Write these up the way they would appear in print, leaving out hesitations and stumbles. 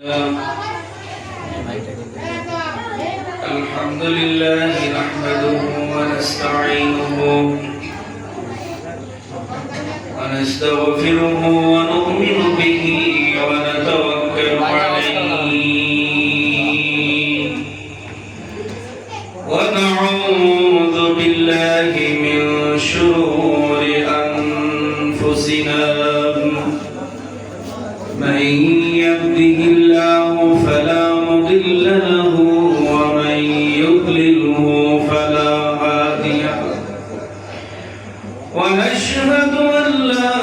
الحمد لله نحمده ونستعينه ونستغفره ونؤمن به ونتوكل عليه ونعوذ بالله من شرور أنفسنا من يهده الله فلا مضل له ومن يضلله فلا هادي له ونشهد أن لا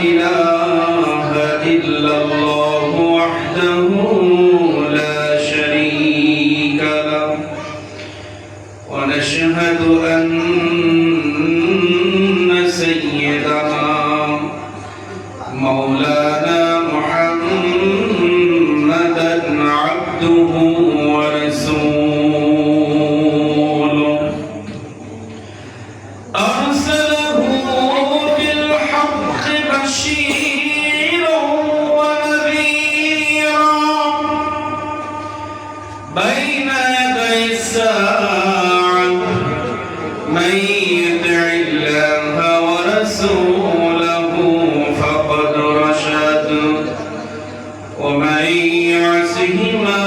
إله إلا الله وحده لا شريك له ونشهد أن سيدنا مولانا محمدا عبده ورسوله أرسله بالحق بشيرا ونذيرا بين يدي الساعة من يطع الله ورسوله فقد رشد ومن يعصهما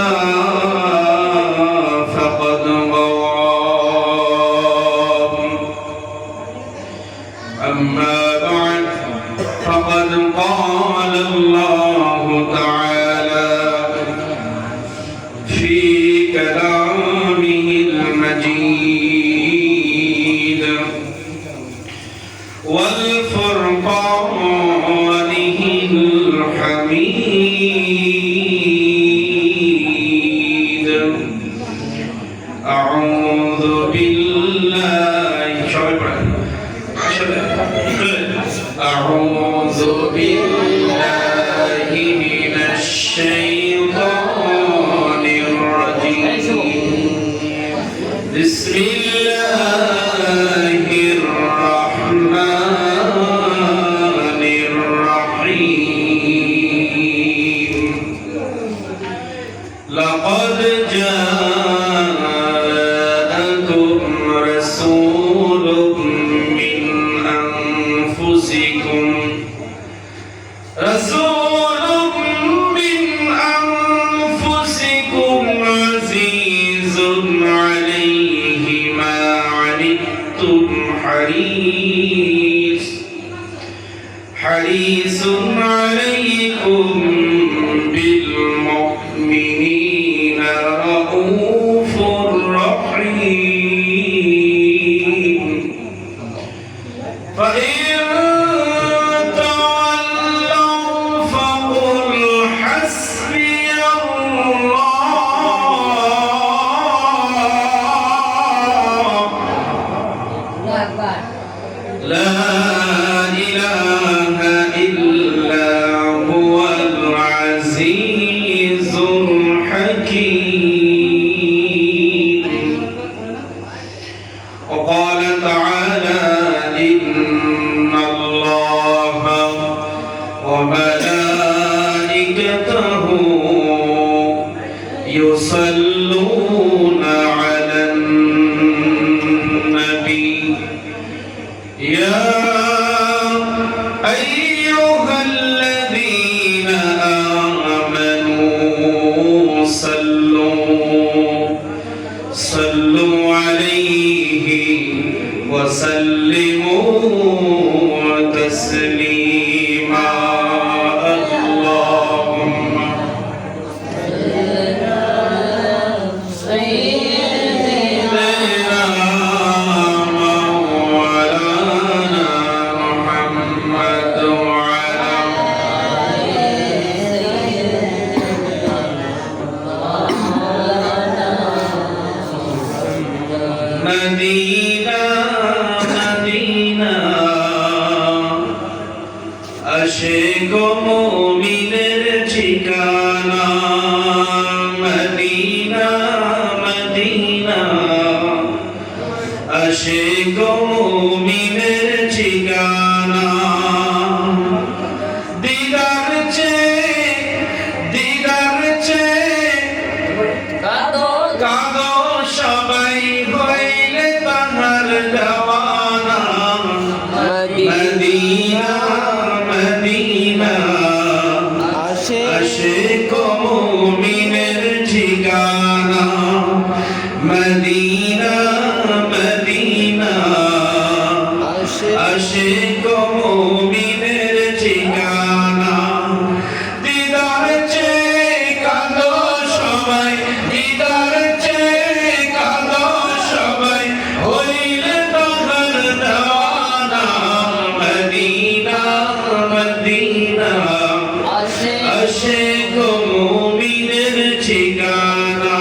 فقد غوى أما بعد فقد قال الله تعالى في كلامه المجيد والفرقانه الحميد أعوذ بالله أعوذ بالله من الشيطان الرجيم بسم الله الرحمن الرحيم لقد جاءكم رسول من أنفسكم عزيز عليه ما عنتم حريص عليكم بالمؤمنين رؤوف رحيم فإن تولوا فقل حسبي الله لا إله إلا هو العزيز الحكيم وقال تعالى إن الله وملائكته يصلون على النبي يا أيها الذين آمنوا صلوا عليه وسلموا تسليما اللهم مدينة আশিক মুমিনের ঠিকানা Medina Medina Ashiq মুমিনের ঠিকানা দিদার আশিক মুমিনের ঠিকানা মদিনা মদিনা আশিক মুমিনের ঠিকানা দিদার চেয়ে কাঁদো সবাই দিদার চেয়ে কাঁদো সবাই হইলে তোমার দেওয়ানা মদিনা মদিনা আশিক মুমিনের ঠিকানা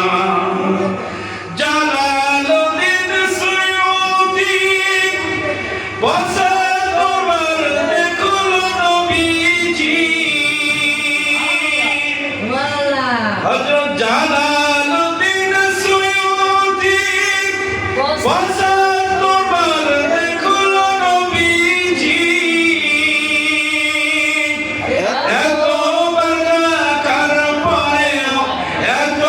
জালালুদ্দিন সুয়ুতি বসা তোমার দেখলো নবীজি হযরত জালালুদ্দিন সুয়ুতি বসা তোমার দেখলো নবীজি এত বরকার পরেও এত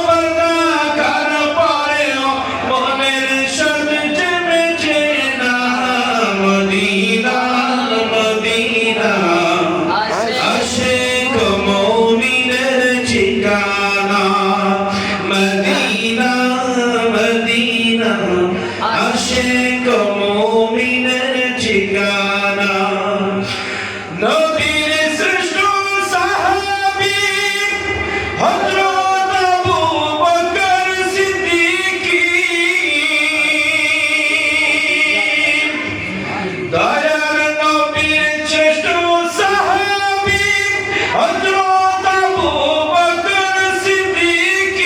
বরকার পরেও মনের সাথে জমেছে না মদিনা মদিনা আশিক মুমিনের ঠিকানা মদিনা মদিনা আশিক মুমিনের ঠিকানা নবীর শ্রেষ্ঠ সাহাবী হযরত আবু বকর সিদ্দিক দয়ার নবীর শ্রেষ্ঠ সাহাবী হযরত আবু বকর সিদ্দিক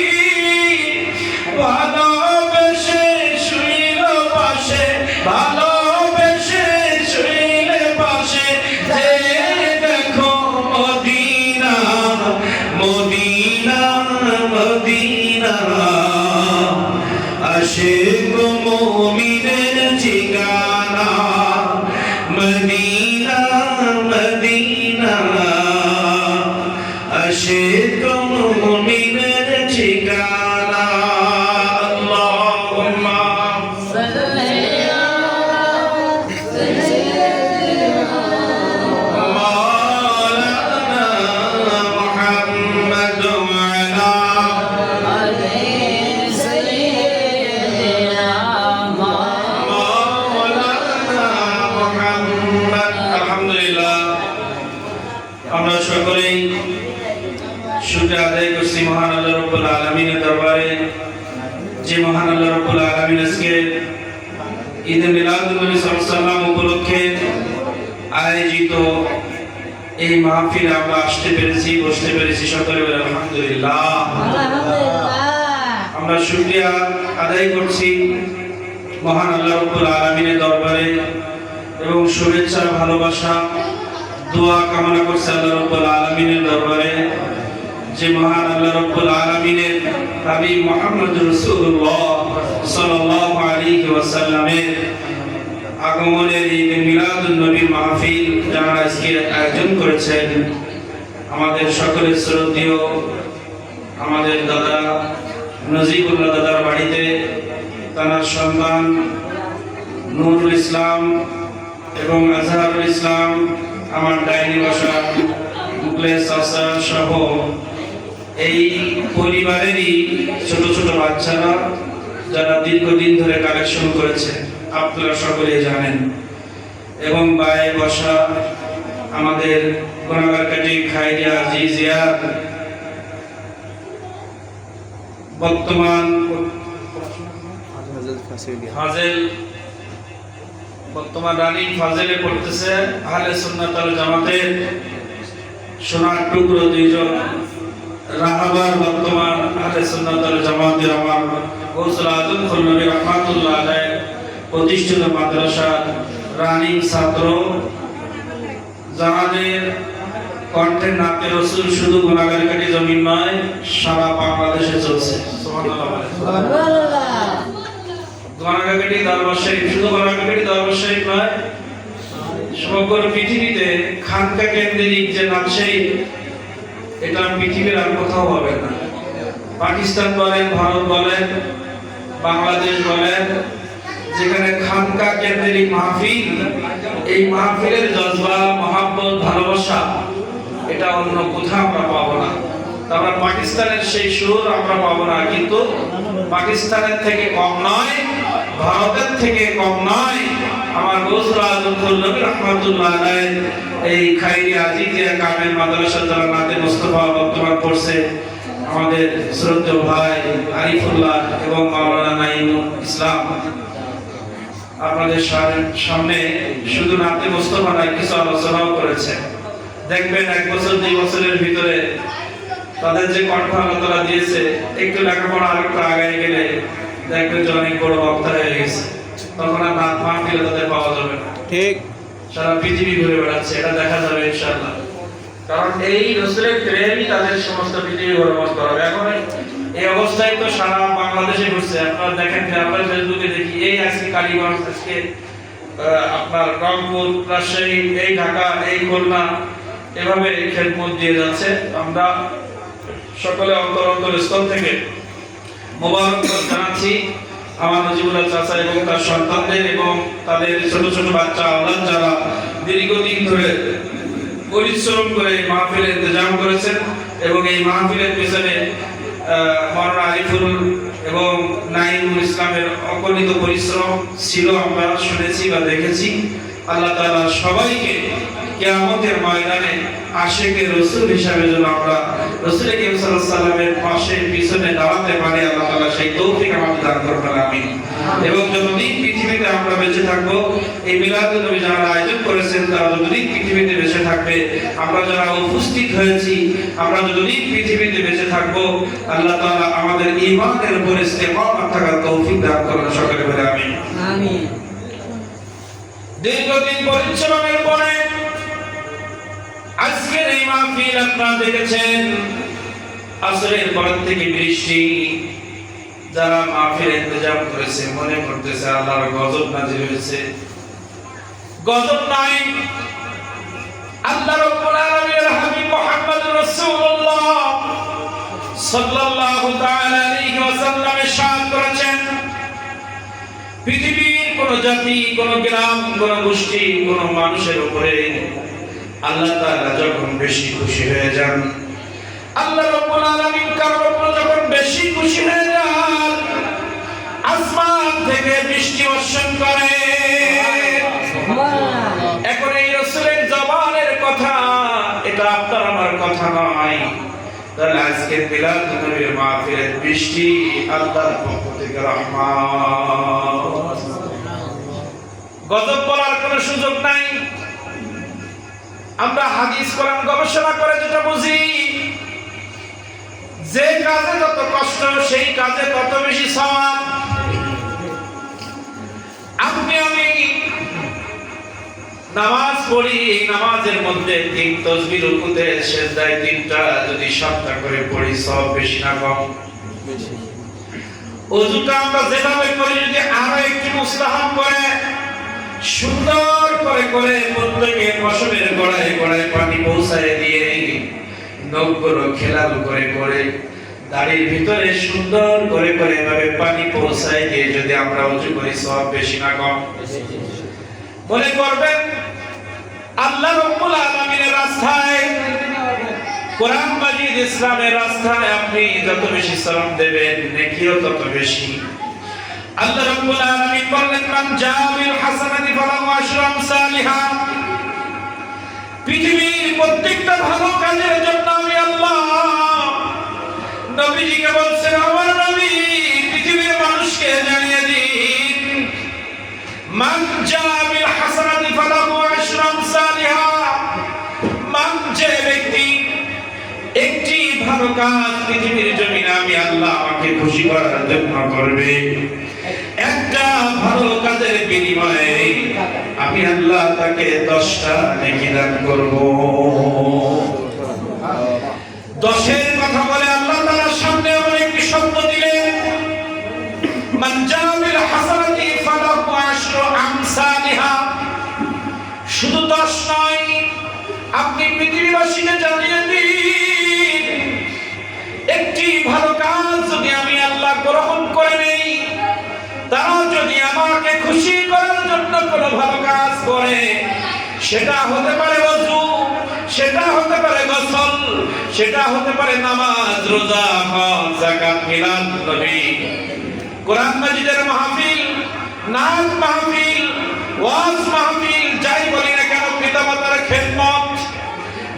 ভালোবেসে শুইল পাশে ভালোবেসে শুইল পাশে যে দেখো মদিনা মদিনা মদিনা আশিক মুমিনের ঠিকানা মদিনা মদিনা আশিক মুমিনের ঠিকানা আল্লাহুম্মা মাওলানা মুহাম্মদ ওয়া আলা মাওলানা মুহাম্মদ আলহামদুলিল্লাহ আমরা সকলেই শুকরিয়া আদায় করছি মহান আল্লাহ রাব্বুল আলামিনের দরবারে যে মহান আল্লাহ রাব্বুল আলামিন আজকে ঈদ মিলাদুন নবী সাল্লাল্লাহু আলাইহি ওয়াসাল্লাম উপলক্ষে আয়োজিত এই মাহফিলে আমরা আসতে পেরেছি বসতে পেরেছি সকলে বলে আলহামদুলিল্লাহ আমরা শুকরিয়া আদায় করছি মহান আল্লাহ রাব্বুল আলামিনের দরবারে এবং শুভেচ্ছা ভালোবাসা দোয়া কামনা করছি আল্লাহ রাব্বুল আলামিনের দরবারে যে মহান আল্লাহ রাব্বুল আলামিনের হাবিব মুহাম্মদুর রাসূলুল্লাহ সাল্লাল্লাহু আলাইহি ওয়াসাল্লামের আগমনের ঈদ মিলাদুন নবী মাহফিল যারা আজকে আয়োজন করেছেন আমাদের সকলের শ্রদ্ধেয় আমাদের দাদা নজিবুল্লাহ দাদার বাড়িতে তার সন্তান নুরুল ইসলাম এবং আজহারুল ইসলাম আমার ডাইনি বাসা মুখলেস চাচা সহ এই পরিবারেরই ছোট ছোট বাচ্চারা যারা দীর্ঘদিন ধরে কালেকশন করেছে আপনারা সকলেই জানেন এবং বায়ে বসা আমাদের গোনাগারকাটি খাইরিয়া জিজিয়া বর্তমান ফাজেল বর্তমান রানিং ফাজেলে পড়তেছে আহলে সুন্নাত ওয়াল জামাতের সোনার টুকরো দুইজন রাহাবার বর্তমান আহলে সুন্নাত ওয়াল জামাতের আমার গৌসুল আজম খুলনবী রাহমাতুল্লাহ আলাইহি প্রতিষ্ঠিত মাদ্রাসার রানিং ছাত্র যাদের কণ্ঠের নাতে রসুল শুধু গুনাহগারকাটি জমিন নয় সারা বাংলাদেশে চলছে সুবহানাল্লাহ গুনাহগারকাটি দরবার শরীফ শুধু গুনাহগারকাটি দরবার শরীফ নয় সমগ্র পৃথিবীতে খানকা কেন্দ্রিক যে নামশাই এটা পৃথিবীর আর কোথাও হবে না পাকিস্তান বলেন ভারত বলেন বাংলাদেশ বলেন যেখানে খানকা কেন্দ্রিক মাহফিল এই মাহফিলের জজবা মহব্বত ভালোবাসা এটা অন্য কোথাও আমরা পাবো না। আমরা পাকিস্তানের সেই সুর আমরা পাবো না, কিন্তু পাকিস্তানের থেকে কম নয়, ভারতের থেকে কম নয়। আমার গৌসুল আজম নবী রাহমাতুল্লাহ আলাইহি এই খাইরি আজিজিয়া কামেল মাদ্রাসা যারা নাতে মুস্তাফা বর্তমান পড়ছে, আমাদের শ্রদ্ধেয় ভাই আরিফুল্লাহ এবং মাওলানা নাঈমুল ইসলাম আপনাদের সামনে শুধু নাতে মুস্তাফা নয়, কিছু আলোচনাও করেছে। দেখবেন 1 বছর 2 বছরের ভিতরে তাদের যে কণ্ঠ আল্লাহ তাআলা দিয়েছে, একটু লেখাপড়া আরেকটু আগায় গেলে দেখবেন যে অনেক বড় বক্তা হয়ে গেছে। তখন আর নাত মাহফিলে তাদের পাওয়া যাবে না, ঠিক সারা পৃথিবী ঘুরে বেড়াচ্ছে, এটা দেখা যাবে ইনশাআল্লাহ। কারণ এই রাসূলের প্রেমই তাদের সমস্ত পৃথিবী ভ্রমণ করাবে। এখন এই অবস্থায় তো সারা বাংলাদেশে ঘুরছে। আপনারা দেখেন যে আমরা ফেসবুকে দেখি এই আজকে কালীগঞ্জ, আজকে আপনার রংপুর, রাজশাহী, এই ঢাকা, এই খুলনা, এভাবে খেদমত দিয়ে যাচ্ছে। আমরা সকলে অন্তর স্থল থেকে মোবারকবাদ জানাচ্ছি আমার নজিবুল্লাহ চাচা এবং তার সন্তানদের এবং তাদের ছোট ছোট বাচ্চা আওলাদ যারা দীর্ঘদিন ধরে পরিশ্রম করে মাহফিলের ইন্তজাম করেছেন এবং এই মাহফিলের পেছনে মাওলানা আরিফুল এবং নাঈমুল ইসলামের অগণিত পরিশ্রম ছিল, আমরা শুনেছি বা দেখেছি। আল্লাহ তাআলা সবাইকে কিয়ামতের ময়দানে আশিকে রাসূল হিসাবে যেন আমরা রাসূল করিম সাল্লাল্লাহু আলাইহি সাল্লামের পাশে পিছনে দাঁড়াতে পারি, আল্লাহ তাআলা সেই তৌফিক আমাদের দান করুন, আমিন। এবং যতদিন পৃথিবীতে আমরা বেঁচে থাকবো, এই মিলাদুন নবী যারা আয়োজন করেছেন তারা যতদিন পৃথিবীতে বেঁচে থাকবে, আমরা যারা উপস্থিত হয়েছি আমরা যতদিন পৃথিবীতে বেঁচে থাকবো, আল্লাহ তাআলা আমাদের ঈমানের উপর ইস্তেকামাত থাকার তৌফিক দান করুন, সকলে বলে আমিন। আমিন। দীর্ঘদিন পরিশ্রমের পরে আজকের এই মাহফিল আপনারা দেখেছেন। আসরের পর থেকে বৃষ্টি, যারা মাহফিল ইন্তজাম করেছে মনে করতেছে আল্লাহর গজব নাযিল হয়েছে। গজব নাই, আল্লাহ রাব্বুল আলামিনের হাবিব মুহাম্মদুর রাসূলুল্লাহ সাল্লাল্লাহু তাআলা আলাইহি ওয়াসাল্লাম ইরশাদ করেছেন, পৃথিবীর কোন জাতি, কোন গ্রাম, কোন গোষ্ঠী, কোন মানুষের উপরে আল্লাহ তাআলা যখন বেশি খুশি হয়ে যান, আল্লাহ রাব্বুল আলামিন কারোর উপর যখন বেশি খুশি হয়ে যান, আসমান থেকে বৃষ্টি বর্ষণ করে। এখন এই রাসূলের জবানের কথা, এটা আপনার আমার কথা নয়। তাহলে আজকে মিলাদুন নবীর মাহফিলের বৃষ্টি আল্লাহর পক্ষ থেকে রহমত। গজব বলার কোনো সুযোগ নাই। আমরা হাদিস কোরআন গবেষণা করে যেটা বুঝি, যে কাজে যত কষ্ট সেই কাজে তত বেশি সওয়াব। আপনি আমি নামাজ পড়ি, নামাজের মধ্যে 3 তাসবিহ, রুকুতে সিজদায় 3টা যদি 7টা করে পড়ি, সওয়াব বেশি না কম? ওযুটা আমরা যেভাবে করি যদি আরো একটু মুস্তাহাব করে সুন্দর করে করে প্রত্যেকে পশমের গোড়ায় গোড়ায় পানি পৌঁছায় দিয়ে, নখগুলো খেলাল করে করে দাড়ির ভিতরে সুন্দর করে করে এভাবে পানি পৌঁছায় দিয়ে যদি আমরা ওযু করি, সওয়াব বেশি না কম? মনে করবেন আল্লাহ রাব্বুল আলামিনের রাস্তায়, কোরআন মাজিদ ইসলামের রাস্তায় আপনি যত বেশি সালাম দেবেন, নেকিও তত বেশি। আল্লাহ রাব্বুল আলামিন বললেন, মান জাবিল হাসানাতি ফালাহু আশরু আমসালিহা। পৃথিবীর প্রত্যেকটা ভালো কাজের জন্য আমি আল্লাহ নবীজিকে বলছেন, আমার নবী পৃথিবীর মানুষকে জানিয়ে দিন, মান জাবিল হাসানাতি ফালাহু আশরু আমসালিহা। মান, যে ব্যক্তি একটি ভালো কাজ পৃথিবীর জমিনে আমি আল্লাহ আমাকে খুশি করার জন্য করবে, একটা ভালো কাজের বিনিময়ে আমি আল্লাহ তাকে 10টা নেকি দান করব। 10-এর কথা বলে আল্লাহ তাআলার সামনে আবার একটি শব্দ দিলেন, মান জাবিল হাসানাতি ফালাহু আশরু আমসালিহা। শুধু 10 নয়, আপনি পৃথিবীবাসীকে জানিয়ে দিন, একটি ভালো কাজ যদি আমি আল্লাহ গ্রহণ করে নেই, তারা যদি আমাকে খুশি করার জন্য কোনো ভালো কাজ করে, সেটা হতে পারে ওযু, সেটা হতে পারে গোসল, সেটা হতে পারে নামাজ, রোজা, হজ, যাকাত, মিলাদ, নবী, কোরআন মাজিদের মাহফিল, নাচ মাহফিল, ওয়াজ মাহফিল, যাই বলি না কেন, পিতামাতার খেদমত,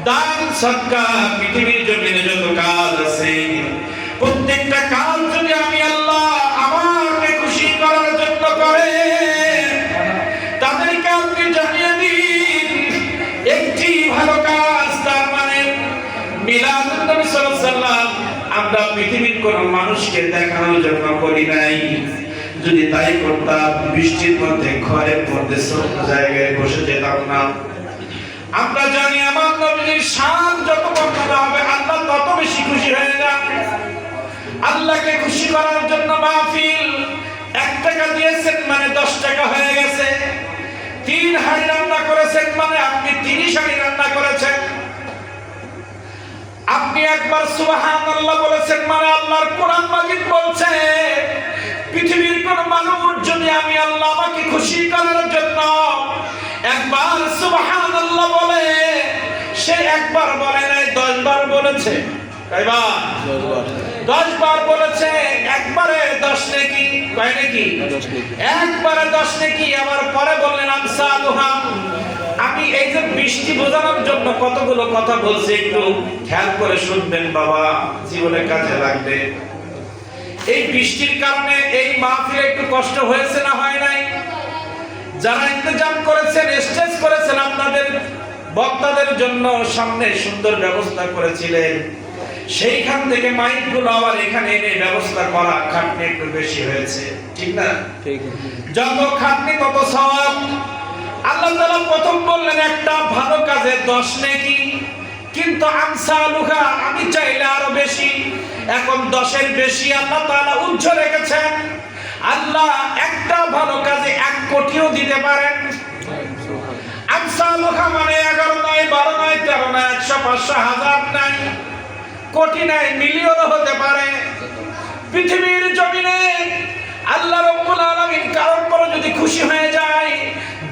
দান, সদকা, পৃথিবীর জমিনে যত কাজ আছে প্রত্যেকটা কাজ যদি আমি আল্লাহ আমাকে খুশি করার জন্য করে, তাদেরকে আপনি জানিয়ে দিন একটি ভালো কাজ, তার মানে মিলাদুন নবী সাল্লাল্লাহু আলাইহি ওয়াসাল্লাম আমরা পৃথিবীর কোন মানুষকে দেখানোর জন্য করি নাই। যদি তাই করতাম বৃষ্টির মধ্যে ঘরের মধ্যে ছোট জায়গায় বসে যেতাম না। আমরা জানি আমার নবীর শান যত বর্ণনা হবে আল্লাহ তত বেশি খুশি হয়ে যান। আল্লাহকে খুশি করার জন্য মাহফিল, 1 টাকা দিয়েছেন মানে 10 টাকা হয়ে গেছে। 3 হাঁড়ি রান্না করেছেন মানে আপনি 30 হাঁড়ি রান্না করেছেন। আপনি একবার সুবহানাল্লাহ বলেছেন মানে আল্লাহর কোরআন মাজিদ বলছে পৃথিবীর কোন মানুষ যদি আমি আল্লাহ আমাকে খুশি করার জন্য একবার সুবহানাল্লাহ বলে, সে একবার বলে নাই 10 বার বলেছে। কয়বার? 10 বার বলেছে। একবারে 10 নেকি, কয় নেকি? একবারে 10 নেকি। আবার পরে বললেন আমসালুহা। আমি এই যে বৃষ্টি বোঝানোর জন্য কতগুলো কথা বলছি, একটু খেয়াল করে শুনবেন বাবা, জীবনে কাজে লাগবে। এই বৃষ্টির কারণে এই মাহফিলে একটু কষ্ট হয়েছে না হয় নাই? যারা ইন্তজাম করেছেন, স্টেজ করেছেন, আপনাদের বক্তাদের জন্য সামনে সুন্দর ব্যবস্থা করেছিলেন, সেইখান থেকে মাইকগুলো আবার এখানে এনে ব্যবস্থা করা খাটনি একটু বেশি হয়েছে, ঠিক না? যত খাটনি তত সওয়াব। আল্লাহ তাআলা প্রথম বললেন একটা ভালো কাজে 10 নেকি, কিন্তু আমসালুহা আমি চাইলে আরো বেশি। এখন 10-এর বেশি আল্লাহ তাআলা উজ্জ রেখেছেন। আল্লাহ একটা ভালো কাজে 1 কোটিও দিতে পারেন। আমসালুহা মানে 11 নয়, 12 নয়, 13 নয়, 100, 500, 1000 নাই, কোটি নাই, মিলিয়নও হতে পারে। পৃথিবীর জমিনে আল্লাহ রাব্বুল আলামিন কারোর পর যদি খুশি হয়ে যায়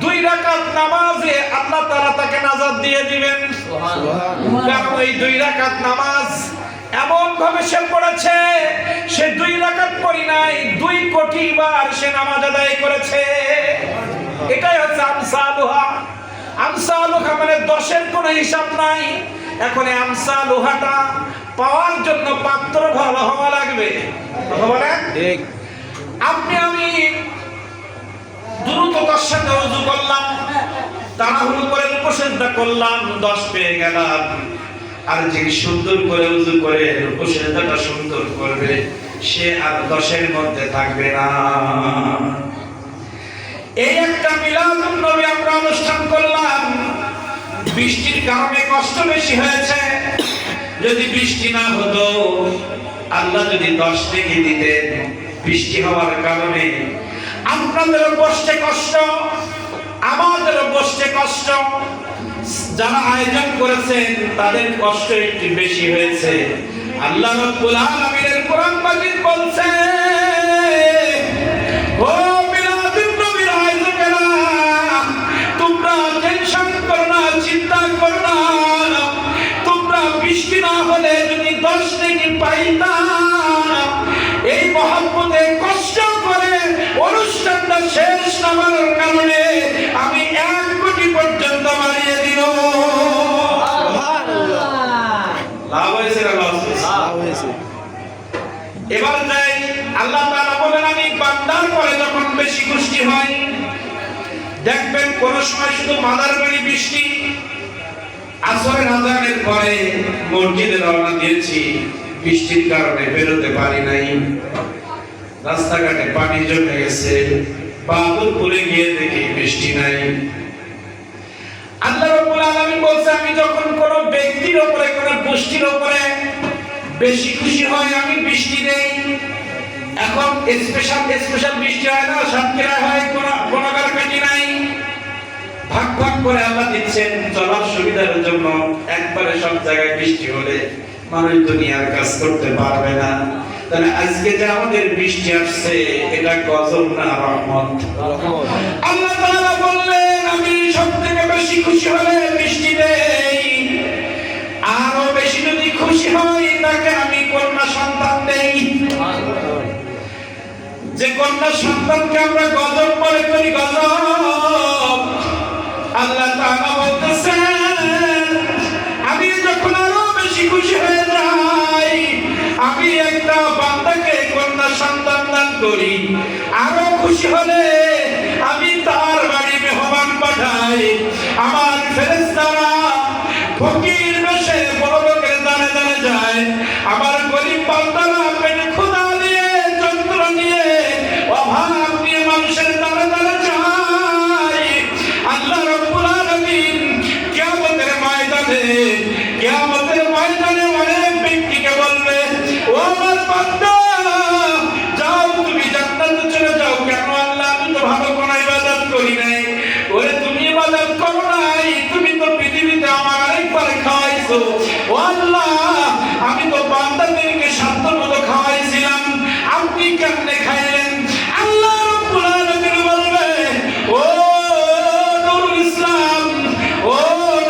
2 রাকাত নামাজে আল্লাহ তাআলা তাকে নাজাত দিয়ে দিবেন। সুবহানাল্লাহ। কারণ এই 2 রাকাত নামাজ এমন ভাবে সে পড়েছে, সে 2 রাকাত পড়ি নাই, 2 কোটি বার সে নামাজ আদায় করেছে। এটাই হচ্ছে আমসালুহা। আমসালুহা মানে 10-এর কোনো হিসাব নাই। এখন এই আমসালুহাটা পাওয়ার জন্য পাত্র ভালো হওয়া লাগবে। কথা বলেন ঠিক? আপনি আমি দ্রুততার সাথে ওযু করলাম, তাড়াহুড়ো করে উপসেজদা করলাম, 10 পেয়ে গেলাম। আর যে সুন্দর করে ওযু করে উপসেজদাটা সুন্দর করবে সে আর 10-এর মধ্যে থাকবে না। এই একটা মিলাদুন নবী আমরা অনুষ্ঠান করলাম, বৃষ্টির কারণে কষ্ট বেশি হয়েছে। যদি বৃষ্টি না হতো, আল্লাহ যদি 10 নেকি দিতেন, বৃষ্টি হওয়ার কারণে আপনাদেরও বসতে কষ্ট, আমাদেরও বসতে কষ্ট, যারা আয়োজন করেছেন তাদের কষ্ট একটু বেশি হয়েছে। আল্লাহ রাব্বুল আলামিনের কোরআন মাজিদ বলছে, ও মিলাদুন নবীর আয়োজকেরা, তোমরা টেনশন করো না, চিন্তা করো না। তোমরা বৃষ্টি না হলে যদি 10 নেকি পাইতা, এই মহব্বতে কষ্ট করে অনুষ্ঠানটা শেষ না হওয়ার কারণে আমি 1 কোটি পর্যন্ত বাড়িয়ে দিব। লাভ হয়েছে না লস হয়েছে? এবার যাই, আল্লাহ তাআলা বলেন আমি বান্দার পরে যখন বেশি খুশি হই, দেখবেন কোন সময় শুধু মাদার বাড়ি বৃষ্টি, আসরের আযানের পরে মসজিদে রওনা দিয়েছি, বৃষ্টির কারণে বেরোতে পারি নাই, রাস্তাঘাটে পানি জমে গেছে, বাদুরপুরে গিয়ে দেখি বৃষ্টি নাই। আল্লাহ রাব্বুল আলামিন বলছে আমি যখন কোন ব্যক্তির উপরে, কোন গোষ্ঠীর উপরে বেশি খুশি হয় আমি বৃষ্টি দেই। এখন স্পেশাল বৃষ্টি হয় না, সাতক্ষীরা হয়, কোনো কাটি নাই, ভাগ ভাগ করে আল্লাহ দিচ্ছেন চলার সুবিধার জন্য। একবারে সব জায়গায় বৃষ্টি হলে মানুষ দুনিয়ার কাজ করতে পারবে না। তাহলে আজকে যে আমাদের বৃষ্টি আসছে এটা গজব না রহমত? আল্লাহ তাআলা বললেন আমি সবথেকে বেশি খুশি হলে বৃষ্টি দেই। খুশি হই তাকে আমি কন্যা সন্তান দেই। যে কন্যা সন্তানকে আমরা গজব মনে করি, গজব, আল্লাহ তাআলা বলতেছেন আমি যখন আরো বেশি খুশি হয়ে যাই, আমি একটা বান্দাকে কন্যা সন্তান দান করি, আরো খুশি হলে আমি তার বাড়ি মেহমান পাঠাই। আমার ফেরেশতারা ফকির বেশে বড় লোকের দানে দানে যায়, আমার গরিব বান্দারা পেটে ক্ষুধা নিয়ে, যন্ত্রণা নিয়ে, অভাব নিয়ে মানুষের দানে দানে যায়। আল্লাহ রাব্বুল আলামিন কিয়ামতের ময়দানে অনেক ব্যক্তিকে বলবে, ও আমার বান্দা, যাও তুমি জান্নাতে চলে যাও। কেন? আল্লাহ, আমি তো ভালো কোনো ইবাদত করি নাই। ওরে তুমি ইবাদত করো নাই, তুমি তো পৃথিবীতে আমার আরেকবার খাওয়াইছো। ও আল্লাহ, আমি তো বান্দাদেরকে সাধ্য মতো খাওয়াইছিলাম, আপনি কেমনে খাইলেন? আল্লাহ রাব্বুল আলামিন বলবে, ও নুরুল ইসলাম, ও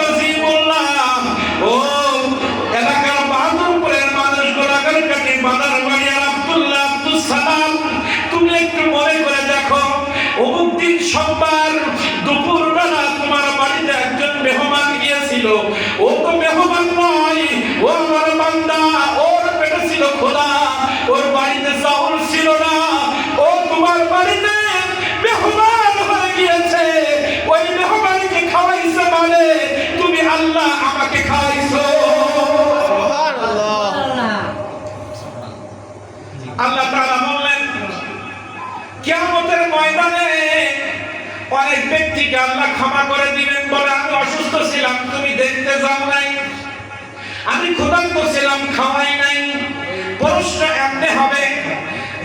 নজিবুল্লাহ, ও এলাকার বাহাদুরপুরের মানুষ, গোলাঘাট কাটি বাদার বাড়ি আব্দুল্লাহ, আব্দুল সালাম, তুমি একটু মনে করে দেখো, অমুক দিন সোমবার দুপুরবেলা তোমার বাড়িতে একজন মেহমান গিয়েছিল। ও তো মেহমান নয়, ও আমার বান্দা, ওর পেটে ছিল খোদা, ওর বাড়িতে চাউল ছিল না, ও তোমার বাড়িতে মেহমান হয়ে গিয়েছে। ওই মেহমানকে খাওয়াইছে মানে তুমি আল্লাহ আমাকে খাওয়াইছো। আল্লাহ তাআলা বললেন কিয়ামতের ময়দানে অনেক ব্যক্তিকে আল্লাহ ক্ষমা করে দিবেন, বলে আমি অসুস্থ ছিলাম, তুমি দেখতে যাও নাই, আমি ক্ষুধার্ত ছিলাম, খাওয়াই নাই। প্রশ্ন এমনি হবে,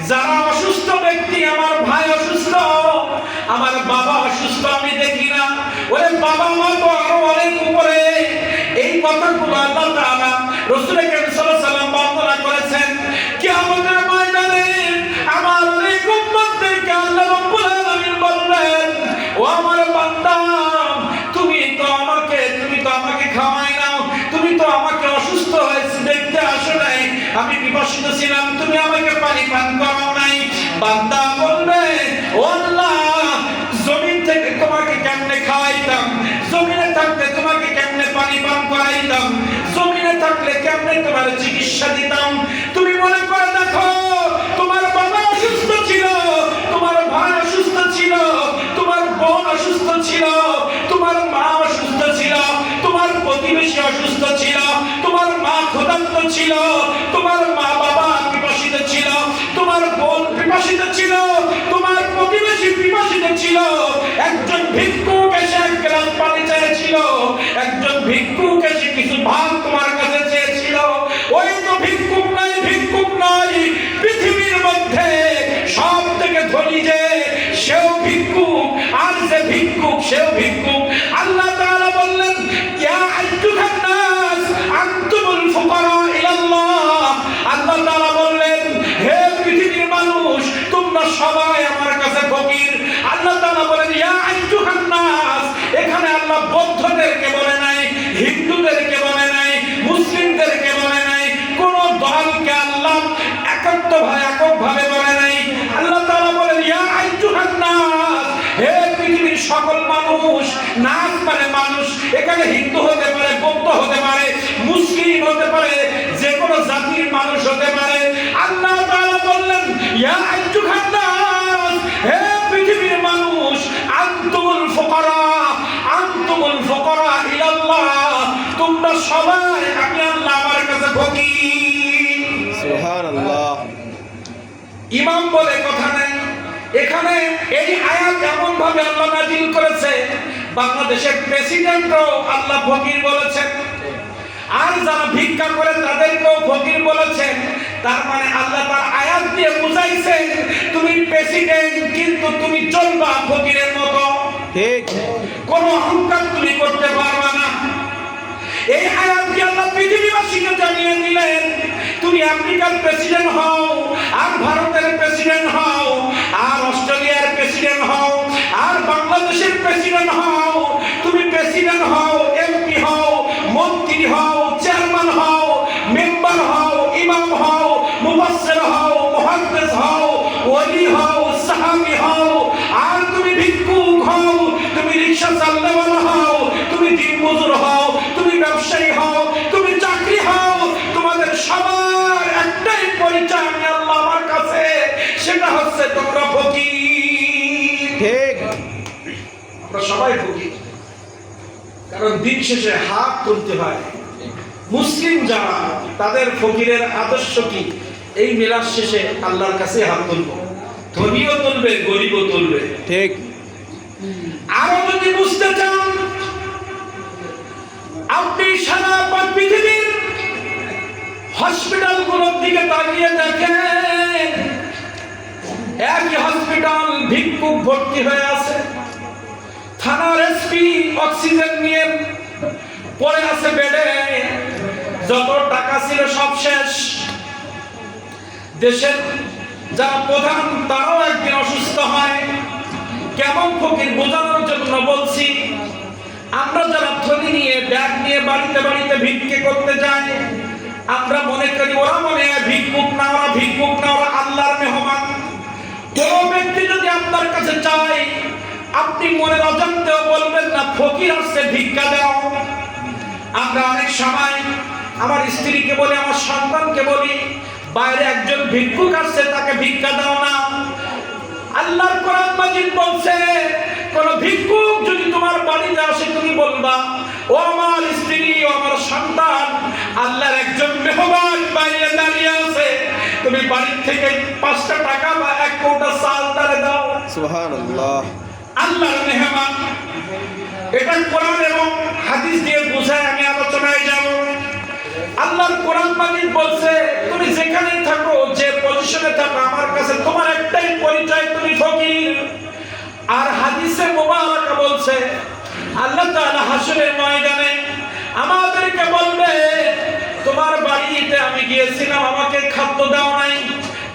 যারা অসুস্থ ব্যক্তি, আমার ভাই অসুস্থ, আমার বাবা অসুস্থ, আমি দেখি না, ওরে বাবা মা তো আরো অনেক উপরে। এই কথাগুলো আল্লাহ তাআলা রাসূল কারীম সাল্লাল্লাহু আলাইহি ওয়াসাল্লাম বর্ণনা করেছেন। কিয়ামতের ময়দানে আমার অনেক উম্মতদেরকে আল্লাহ রাব্বুল আলামিন বলবেন, ও আমার বান্দা, তুমি তো আমাকে খাওয়াই নাও, তুমি তো আমাকে অসুস্থ হয়েছে দেখতে আসো নাই, আমি বিপর্যস্ত ছিলাম, তুমি আমাকে পানি পান করাও নাই। বান্দা বলবে, ও আল্লাহ, জমিন থেকে তোমাকে কেমনে খাওয়াইতাম, জমিনে থাকলে তোমাকে কেমনে পানি পান করাইতাম, জমিনে থাকলে কেমনে তোমার চিকিৎসা দিতাম। তুমি মনে করে দেখো, তোমার বাবা অসুস্থ ছিল, তোমার ভাই অসুস্থ ছিল, তোমার বোন অসুস্থ ছিল, তোমার মা অসুস্থ ছিল, তোমার প্রতিবেশী অসুস্থ ছিল, তোমার মা ক্ষুধার্ত ছিল, তোমার মা বাবা পিপাসিত ছিল, তোমার বোন পিপাসিত ছিল, তোমার প্রতিবেশী পিপাসিত ছিল। একজন ভিক্ষুক এসে এক গ্লাস পানি চেয়েছিল, একজন ভিক্ষুক এসে কিছু ভাত তোমার কাছে চেয়েছিল। ওই তো ভিক্ষুক নাই, পৃথিবীর মধ্যে সব থেকে ধনী যে, সেও ভিক্ষুক, আর যে ভিক্ষুক সেও ভিক্ষুক। আল্লাহ তাআলা বললেন, ইয়া আইয়ুহান নাস আনতুমুল ফুকারা ইলাল্লাহ। আল্লাহ তাআলা বললেন, হে পৃথিবীর মানুষ, তোমরা সবাই আমার কাছে ফকির। আল্লাহ তাআলা বলেন, ইয়া আইয়ুহান নাস, এখানে আল্লাহ বৌদ্ধদেরকে বলে নাই, হিন্দুদেরকে বলে নাই, মুসলিমদেরকে বলে নাই, কোন দলকে আল্লাহ এককভাবে বলে নাই। আল্লাহ তাআলা বলেন, ইয়া আইয়ুহান নাস, হে পৃথিবীর সকল মানুষ। নাস মানে মানুষ, এখানে হিন্দু হতে পারে, বৌদ্ধ হতে পারে, মুসলিম হতে পারে, যে কোনো জাতির মানুষ হতে পারে। আল্লাহ তাআলা বললেন, ইয়া আইয়ুহান নাস, হে পৃথিবীর মানুষ, আনতুমুল ফুকারা ইলাল্লাহ, তোমরা সবাই আমি আল্লাহ আমার কাছে ফকির। সুবহানাল্লাহ। ইমাম বলে কথা নেই, এখানে এই আয়াত এমন ভাবে আল্লাহ নাযিল করেছে, বাংলাদেশের প্রেসিডেন্টও আল্লাহ ফকির বলেছেন, আর যারা ভিক্ষা করে তাদেরকেও ফকির বলেছেন। তার মানে আল্লাহ তার আয়াত দিয়ে বুঝাইছেন, তুমি প্রেসিডেন্ট কিন্তু তুমি চলবা ফকিরের মতো, ঠিক, কোনো অহংকার তুমি করতে পারবা না। এই আয়াত দিয়ে আল্লাহ পৃথিবীবাসীকে জানিয়ে দিলেন, তুমি আমেরিকার প্রেসিডেন্ট হও, আর ভারতের প্রেসিডেন্ট হও, আর অস্ট্রেলিয়ার প্রেসিডেন্ট হও, আর বাংলাদেশের প্রেসিডেন্ট হও, তুমি প্রেসিডেন্ট হও, এমপি হও, মন্ত্রী হও, চেয়ারম্যান হও, মুহাদ্দিস হও, ওলি হও, সাহাবী হও, আর তুমি ভিক্ষুক হও, তুমি রিকশা চালাওয়ালা হও, তুমি দিনমজুর হও, তুমি ব্যবসায়ী হও, তুমি চাকরি হও, তোমাদের সবার একটাই পরিচয় আমি আল্লাহ আমার কাছে, সেটা হচ্ছে তোমরা ফকির। ঠিক, আমরা সবাই ফকির, কারণ দিন শেষে হাত তুলতে হয়। মুসলিম যারা তাদের ফকিরের আদর্শ কি, এই মিলাদ শেষে আল্লাহর কাছে হাত তুলবো, ধনীও তুলবে, গরিবও তুলবে। ঠিক। আরো যদি বুঝতে চান, আপনি সারা পৃথিবীর হসপিটালগুলোর দিকে তাকিয়ে দেখেন, একই হসপিটাল ভিক্ষুক ভর্তি হয়ে আছে, থানার এসপি অক্সিজেন নিয়ে পড়ে আছে বেডে, যত টাকা ছিল সব শেষ। দেশের যারা প্রধান তারাও একদিন অসুস্থ হয়। কেমন ফকির বোঝানোর জন্য বলছি, আমরা যারা থলি নিয়ে ব্যাগ নিয়ে বাড়িতে বাড়িতে ভিক্ষে করতে যাই, আমরা মনে করি ওরা মনে হয় ভিক্ষুক না, ওরা ভিক্ষুক না, ওরা আল্লাহর মেহমান। কোন ব্যক্তি যদি আপনার কাছে চায়, আপনি মনের অজান্তেও বলবেন না ফকির আসছে ভিক্ষা দাও। আমরা অনেক সময় আমার স্ত্রীকে বলি, আমার সন্তানকে বলি, বাইরে একজন ভিক্ষুক আসছে তাকে ভিক্ষা দাও না। আল্লাহর কোরআন মাজিদ বলছে, কোন ভিক্ষুক যদি তোমার বাড়িতে আসে তুমি বলবা, ও আমার স্ত্রী, ও আমার সন্তান, আল্লাহর একজন মেহমান বাইরে দাঁড়িয়ে আছে, তুমি বাড়ি থেকে 5টা টাকা বা 1 কৌটা চাল তারে দাও। সুবহানাল্লাহ। আল্লাহর মেহমান, এটা কোরআন এবং হাদিস দিয়ে বোঝায়। আমি আলোচনায় যাব। আল্লাহর কোরআন মাজিদ বলছে, তুমি যেখানেই থাকো, যে পজিশনে থাকো, আমার কাছে তোমার একটাই পরিচয়, তুমি ফকির। আর হাদিসে মুবারাকা বলছে, আল্লাহ তাআলা হাসরের ময়দানে আমাদেরকে বলবে, তোমার বাড়িতে আমি গিয়েছিলাম, আমাকে খাদ্য দাও নাই,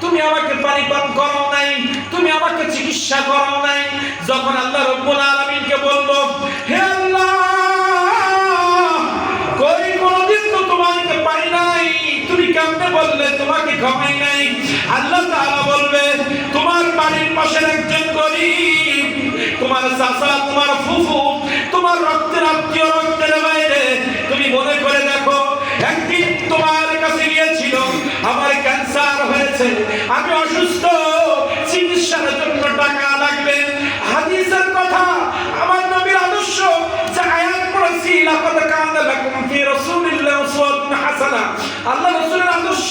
তুমি আমাকে পানি পান করাও নাই, তুমি আমাকে চিকিৎসা করাও নাই। যখন আল্লাহ রাব্বুল আলামিনকে বলবো, হে আল্লাহ, কই কোনদিন তো তোমাকে পাই নাই, তুমি কেমনে বললে তোমাকে খাওয়াই নাই? আল্লাহ তাআলা বলবে, তোমার বাড়ির পাশের একজন গরীব, তোমার চাচা, তোমার ফুফু, তোমার রক্তের আত্মীয়, রক্তের বাইরে, তুমি মনে করে দেখো, একদিন তোমার কাছে গিয়েছিল, আমার ক্যান্সার হয়েছে, আমি অসুস্থ, চিকিৎসার জন্য টাকা লাগবে। হাদিসের কথা, আমার নবীর আদর্শ, যে আয়াত পড়েছি, লাকাদ কানা লাকুম ফি রাসূলিল্লাহি উসওয়াতুন হাসানা, আল্লাহ রাসূলের আদর্শ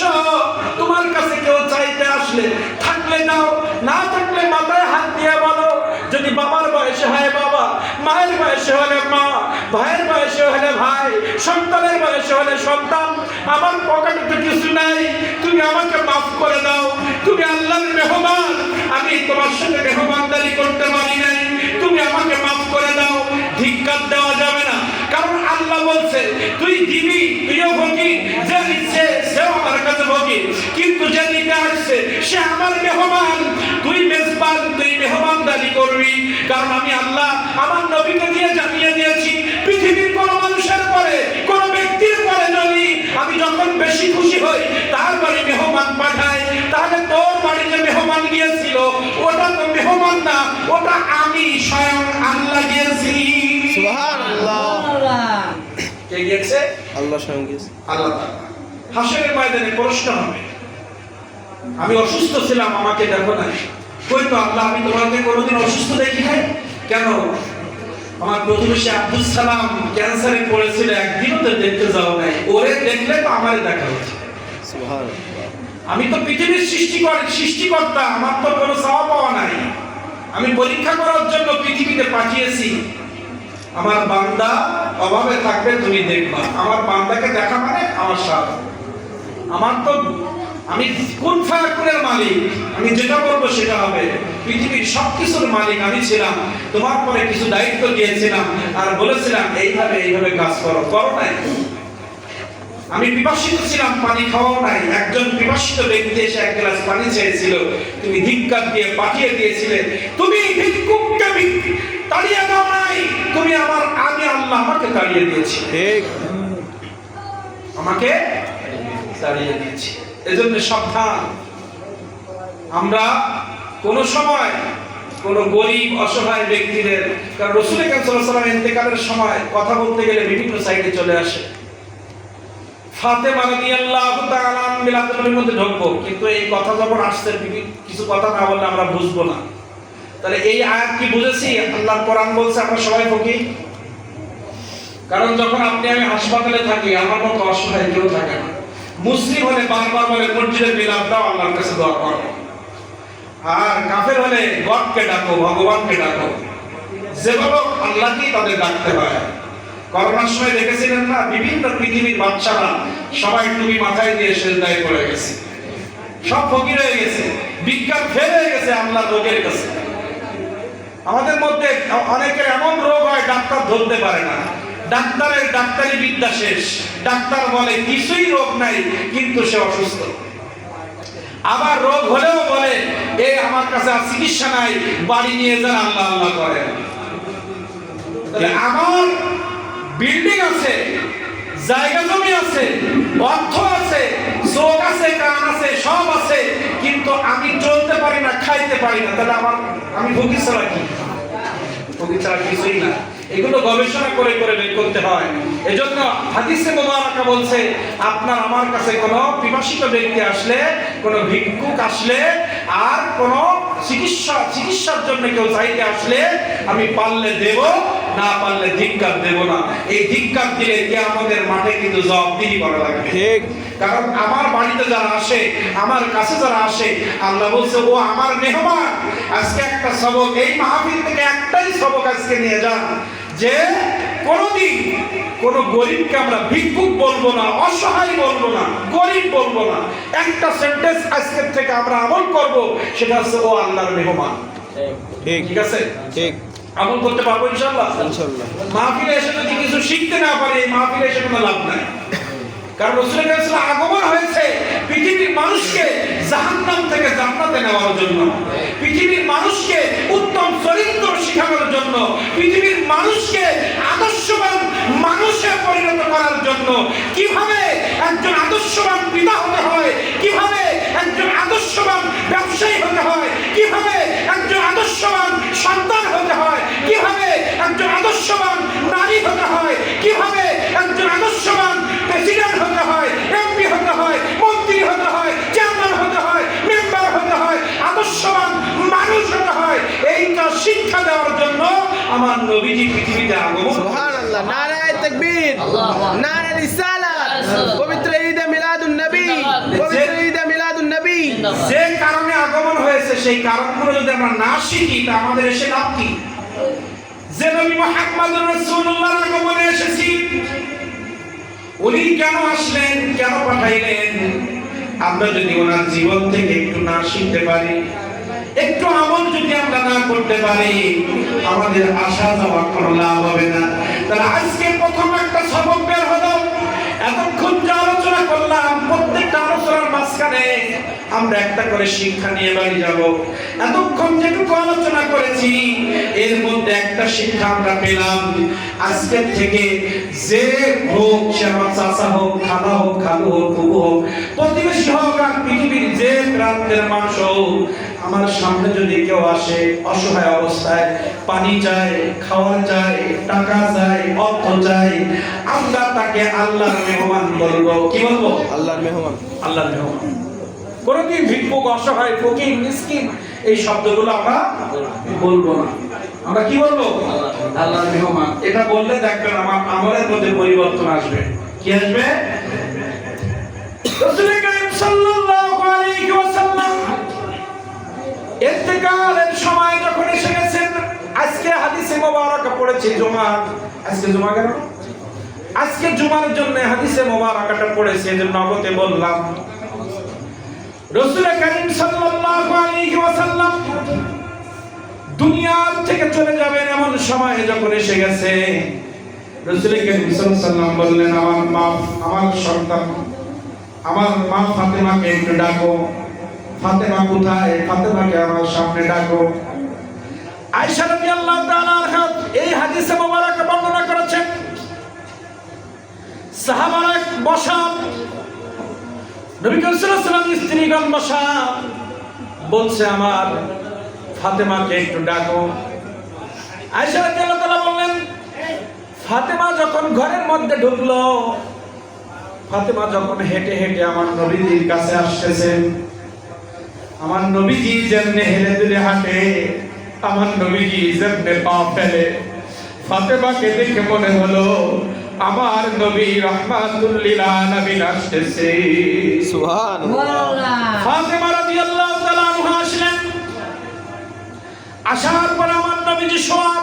তোমার কাছে কেউ চাইতে আসলে, থাকলে নাও, না থাকলে মাথায় হাত দিয়ে বলো। যদি বাবার বয়সে হয় বাবা, মায়ের বয়সে হলে মা, ভাইয়ের বয়সে হলে ভাই, সন্তানের বয়সে হলে সন্তান, আমার পকেটে তো কিছু নাই, তুমি আমাকে মাফ করে দাও, তুমি আল্লাহর মেহমান, আমি তোমার সাথে মেহমানদারি করতে পারি নাই, তুমি আমাকে মাফ করে দাও। ধিক্কার দেওয়া যাবে না, কারণ আল্লাহ বলছে, তুই দিবি, তুইও ফকির, যে দিচ্ছে সেও আমার কাছে ফকির, কিন্তু যে দিতে আসছে সে আমার মেহমান, তুই মেজবান, তুই মেহমানদারি করবি। কারণ আমি আল্লাহ আমার নবীকে দিয়ে জানিয়ে দিয়েছি, পৃথিবীর কোন মানুষের পরে, কোন ব্যক্তির পরে যদি আমি যখন বেশি খুশি হই তার বাড়ি মেহমান পাঠাই, তাহলে তোর বাড়িতে মেহমান গিয়েছিল, ওটা তো মেহমান না, ওটা আমি স্বয়ং আল্লাহ গিয়েছি। সুবহানাল্লাহ। কে গিয়েছে? আল্লাহ স্বয়ং গিয়েছে। আল্লাহ। হাসরের ময়দানে প্রশ্ন হবে, আমি অসুস্থ ছিলাম, আমাকে দেখো না। কই তো আল্লাহ, আমি তোমাকে কোনোদিন অসুস্থ দেখি নাই। কেন? আমার প্রতিবেশী আব্দুল সালাম ক্যান্সারে পড়েছিল, একদিনও তো দেখতে যাও নাই, ওরে দেখলে তো আমারে দেখা হচ্ছে। সুবহানাল্লাহ। আমি তো পৃথিবীর সৃষ্টিকর্তা, আমার তো কোনো চাওয়া পাওয়া নাই, আমি পরীক্ষা করার জন্য পৃথিবীতে পাঠিয়েছি। আমার বান্দা অভাবে থাকবে, তুমি দেখবা, আমার বান্দাকে দেখা মানে আমার সাথ। আমার তো, আমি কোন ফায়াকুলের মালিক, আমি যেটা বলবো সেটা হবে। পৃথিবীর সবকিছুর মালিক আমি ছিলাম, তোমার পরে কিছু দায়িত্ব দিয়েছিলাম, আর বলেছিলাম এইভাবে এইভাবে কাজ করো, করো নাই। আমি পিপাসিত ছিলাম, পানি খাওয়াও নাই। একজন পিপাসিত ব্যক্তি এসে 1 গ্লাস পানি চেয়েছিল, তুমি ধিক্কার দিয়ে পাঠিয়ে দিয়েছিলে। তুমি ভিক্ষুককে তাড়িয়ে দাও নাই, তুমি আমি আল্লাহ আমাকে তাড়িয়ে দিয়েছি। ঠিক, আমাকে তাড়িয়ে দিয়েছি। এজন্য সাবধান, আমরা কোন সময় কোন গরিব অসহায় ব্যক্তিদের, কারণ রাসূল করিম সাল্লাল্লাহু আলাইহি ওয়াসাল্লাম ইন্তেকালের সময় কথা বলতে গেলে বিভিন্ন সাইডে চলে আসে। ফাতেমা রাদিয়াল্লাহু তাআলা মিলাদুল মধ্যে ঢুকবো, কিন্তু এই কথা যখন আসছে কিছু কথা না বললে আমরা বুঝবো না। তাহলে এই আয়াত কি বুঝেছি? আল্লাহর কোরআন বলছে আমরা সবাই ফকির। কারণ যখন আপনি আমি হাসপাতালে থাকি, আমার মতো অসহায় কেউ থাকে না। মুসলিম হলে বারবার বলে মসজিদে বিলাপ দাও, আল্লাহর কাছে দোয়া করো। আর কাফের হলে গডকে ডাকো, ভগবানকে ডাকো। যেগুলো আল্লাহকেই তাদের ডাকতে হয়। করোনার সময় দেখেছিলেন না, বিভিন্ন পৃথিবীর বাচ্চারা সবাই টুপি মাথায় দিয়ে সেজদায় পড়ে গেছে, সব ফকির হয়ে গেছে, বিজ্ঞান ফেল হয়ে গেছে আল্লাহর রোগের কাছে। আমাদের মধ্যে অনেকের এমন রোগ হয় ডাক্তার ধরতে পারে না, ডাক্তারের ডাক্তারি বিদ্যা শেষ, ডাক্তার বলে কিছুই রোগ নাই কিন্তু সে অসুস্থ। আবার রোগ হলেও বলে এই আমার কাছে আর চিকিৎসা নাই, বাড়ি নিয়ে যান, আল্লাহ আল্লাহ করেন। আমার বিল্ডিং আছে, জায়গা জমি আছে, অর্থ আছে, চোখ আছে, কান আছে, সব আছে, কিন্তু আমি চলতে পারি না, খাইতে পারি না। তাহলে আমি ফকির ছাড়া কি? ফকির ছাড়া কিছুই না। এগুলো গবেষণা করে করে বের করতে হয়। এজন্য হাদিসে মুবারাকা বলছে, আপনার আমার কাছে কোনো পিপাসিত ব্যক্তি আসলে, কোনো ভিক্ষুক আসলে, আর কোনো চিকিৎসার জন্য কেউ চাইতে আসলে আমি পারলে দেব, না পারলে ধিক্কার দেব না। এই ধিক্কার দিলে কিয়ামতের মাঠে কিন্তু জবাবদিহি করা লাগবে। ঠিক। কারণ আমার বাড়িতে যারা আসে, আমার কাছে যারা আসে, আল্লাহ বলছে ও আমার মেহমান। আজকে একটা সবক, এই মাহফিল থেকে একটাই সবক আজকে নিয়ে যান, যে কোনদিন কোন গরিবকে আমরা ভিক্ষুক বলবো না, অসহায় বলবো না, গরিব বলবো না। একটা সেন্টেন্স আজকের থেকে আমরা আমল করব, সেটা হচ্ছে ও আল্লাহর মেহমান। ঠিক আছে? ঠিক। আমল করতে পারবো ইনশাআল্লাহ। ইনশাআল্লাহ। মাহফিলে এসে যদি কিছু শিখতে না পারি, মাহফিলে এসে কোনো লাভ নাই। কারণ রাসূল করিম সাল্লাল্লাহু আলাইহি ওয়াসাল্লাম আগমন হয়েছে পৃথিবীর মানুষকে জাহান্নাম থেকে জান্নাতে নেওয়ার জন্য, পৃথিবীর মানুষকে উত্তম চরিত্র শেখানোর জন্য, পৃথিবীর মানুষকে আদর্শবান মানুষে পরিণত করার জন্য। কিভাবে একজন আদর্শবান পিতা হতে হয়, কিভাবে একজন আদর্শবান ব্যবসায়ী হতে হয়, কিভাবে একজন আদর্শবান সন্তান হতে হয়, কিভাবে একজন আদর্শবান নারী হতে হয়, কিভাবে একজন আদর্শবান প্রেসিডেন্ট হতে হয়, এমপি হতে হয়, মন্ত্রী হতে হয়, চেয়ারম্যান হতে হয়, মেম্বার হতে হয়, আদর্শবান মানুষ হতে হয়, এইটা শিক্ষা দেওয়ার জন্য আমার নবীজি পৃথিবীতে আগমন। সুবহানাল্লাহ, নারায়ে তাকবীর, নারে রিসালাত, পবিত্র ঈদে মিলাদুন নবী, পবিত্র ঈদে মিলাদুন নবী। যে কারণে আগমন হয়েছে সেই কারণগুলো যদি আমরা না শিখি তা আমাদের এসে লাভ কি? যে নবী মুহাম্মদুর রাসূলুল্লাহর আগমনে এসেছি, উনি কেন আসলেন, কেন পাঠাইলেন, আমরা যদি ওনার জীবন থেকে একটু না শিখতে পারি, একটু আমল যদি আমরা না করতে পারি, আমাদের আশা যাওয়া কোনো লাভ হবে না। তাহলে আজকে প্রথম একটা সবক বের হলো। এতক্ষণ যে আলোচনা করলাম, প্রত্যেকটা আলোচনার মাঝখানে আমরা একটা করে শিক্ষা নিয়ে বাড়ি যাব। এতক্ষণ যেটুকু আলোচনা করেছি এর মধ্যে একটা শিক্ষা আমরা পেলাম, আজকের থেকে যে হোক, সে আমার চাচা হোক, খালা হোক, খালু হোক, ফুফু হোক, প্রতিবেশী হোক, আর পৃথিবীর যে প্রান্তের মানুষ হোক, আমার সামনে যদি কেউ আসে অসহায় অবস্থায়, পানি চায়, খাওয়ার চায়, টাকা চায়, অর্থ চায়, আমরা তাকে আল্লাহর মেহমান বলবো। কি বলবো? আল্লাহর মেহমান। আল্লাহর মেহমান। কোনদিন ভিক্ষুক, অসহায়, ফকির, মিসকিন এই শব্দগুলো আমরা বলবো না। আমরা কি বলবো? আল্লাহর মেহমান। এটা বললে দেখবেন আমার আমলের মধ্যে পরিবর্তন আসবে। কি আসবে? রাসূল করিম সাল্লাল্লাহু আলাইহি ওয়াসাল্লাম ইন্তেকালের সময় যখন এসে গেছেন, আজকে হাদিসে মুবারাকা পড়েছি জুমা। আজকে জুমা কেন? আজকে জুমার জন্য হাদিসে মুবারাকাটা পড়েছি, এজন্য নগদে বললাম। রাসূল করিম সাল্লাল্লাহু আলাইহি ওয়াসাল্লাম দুনিয়া থেকে চলে যাবেন এমন সময় যখন এসে গেছে, রাসূল করিম সাল্লাল্লাহু আলাইহি ওয়াসাল্লাম বললেন, আমার সন্তান, আমার মা ফাতেমাকে একটু ডাকো। ফাতেমা কোথায়? ফাতেমাকে আমার সামনে ডাকো। আয়েশা রাদিয়াল্লাহু তাআলা আনহা এই হাদিসে মুবারাকা বর্ণনা করেছেন। সাহাবারা বসা, নবী করিম সাল্লাল্লাহু আলাইহি ওয়াসাল্লাম স্ত্রীগণ বসা, বলছে আমার ফাতেমাকে একটু ডাকো। আয়েশা রাদিয়াল্লাহু তাআলা বললেন, ফাতেমা যখন ঘরের মধ্যে ঢুকলো, ফাতেমা যখন হেঁটে হেঁটে আমার নবীজির কাছে আসতেছেন, আমার নবীজি যেমনে হেলে দুলে হাঁটে, আমার নবীজি যেমনে পা ফেলে, ফাতেমাকে দেখে মনে হলো আমার নবী রাহমাতুল লিল আলামিন আসতেছে। সুবহানাল্লাহ। ফাতেমা রাদিয়াল্লাহু তাআলা আনহা আসলেন। আসার পর আমার নবীজি শোয়া।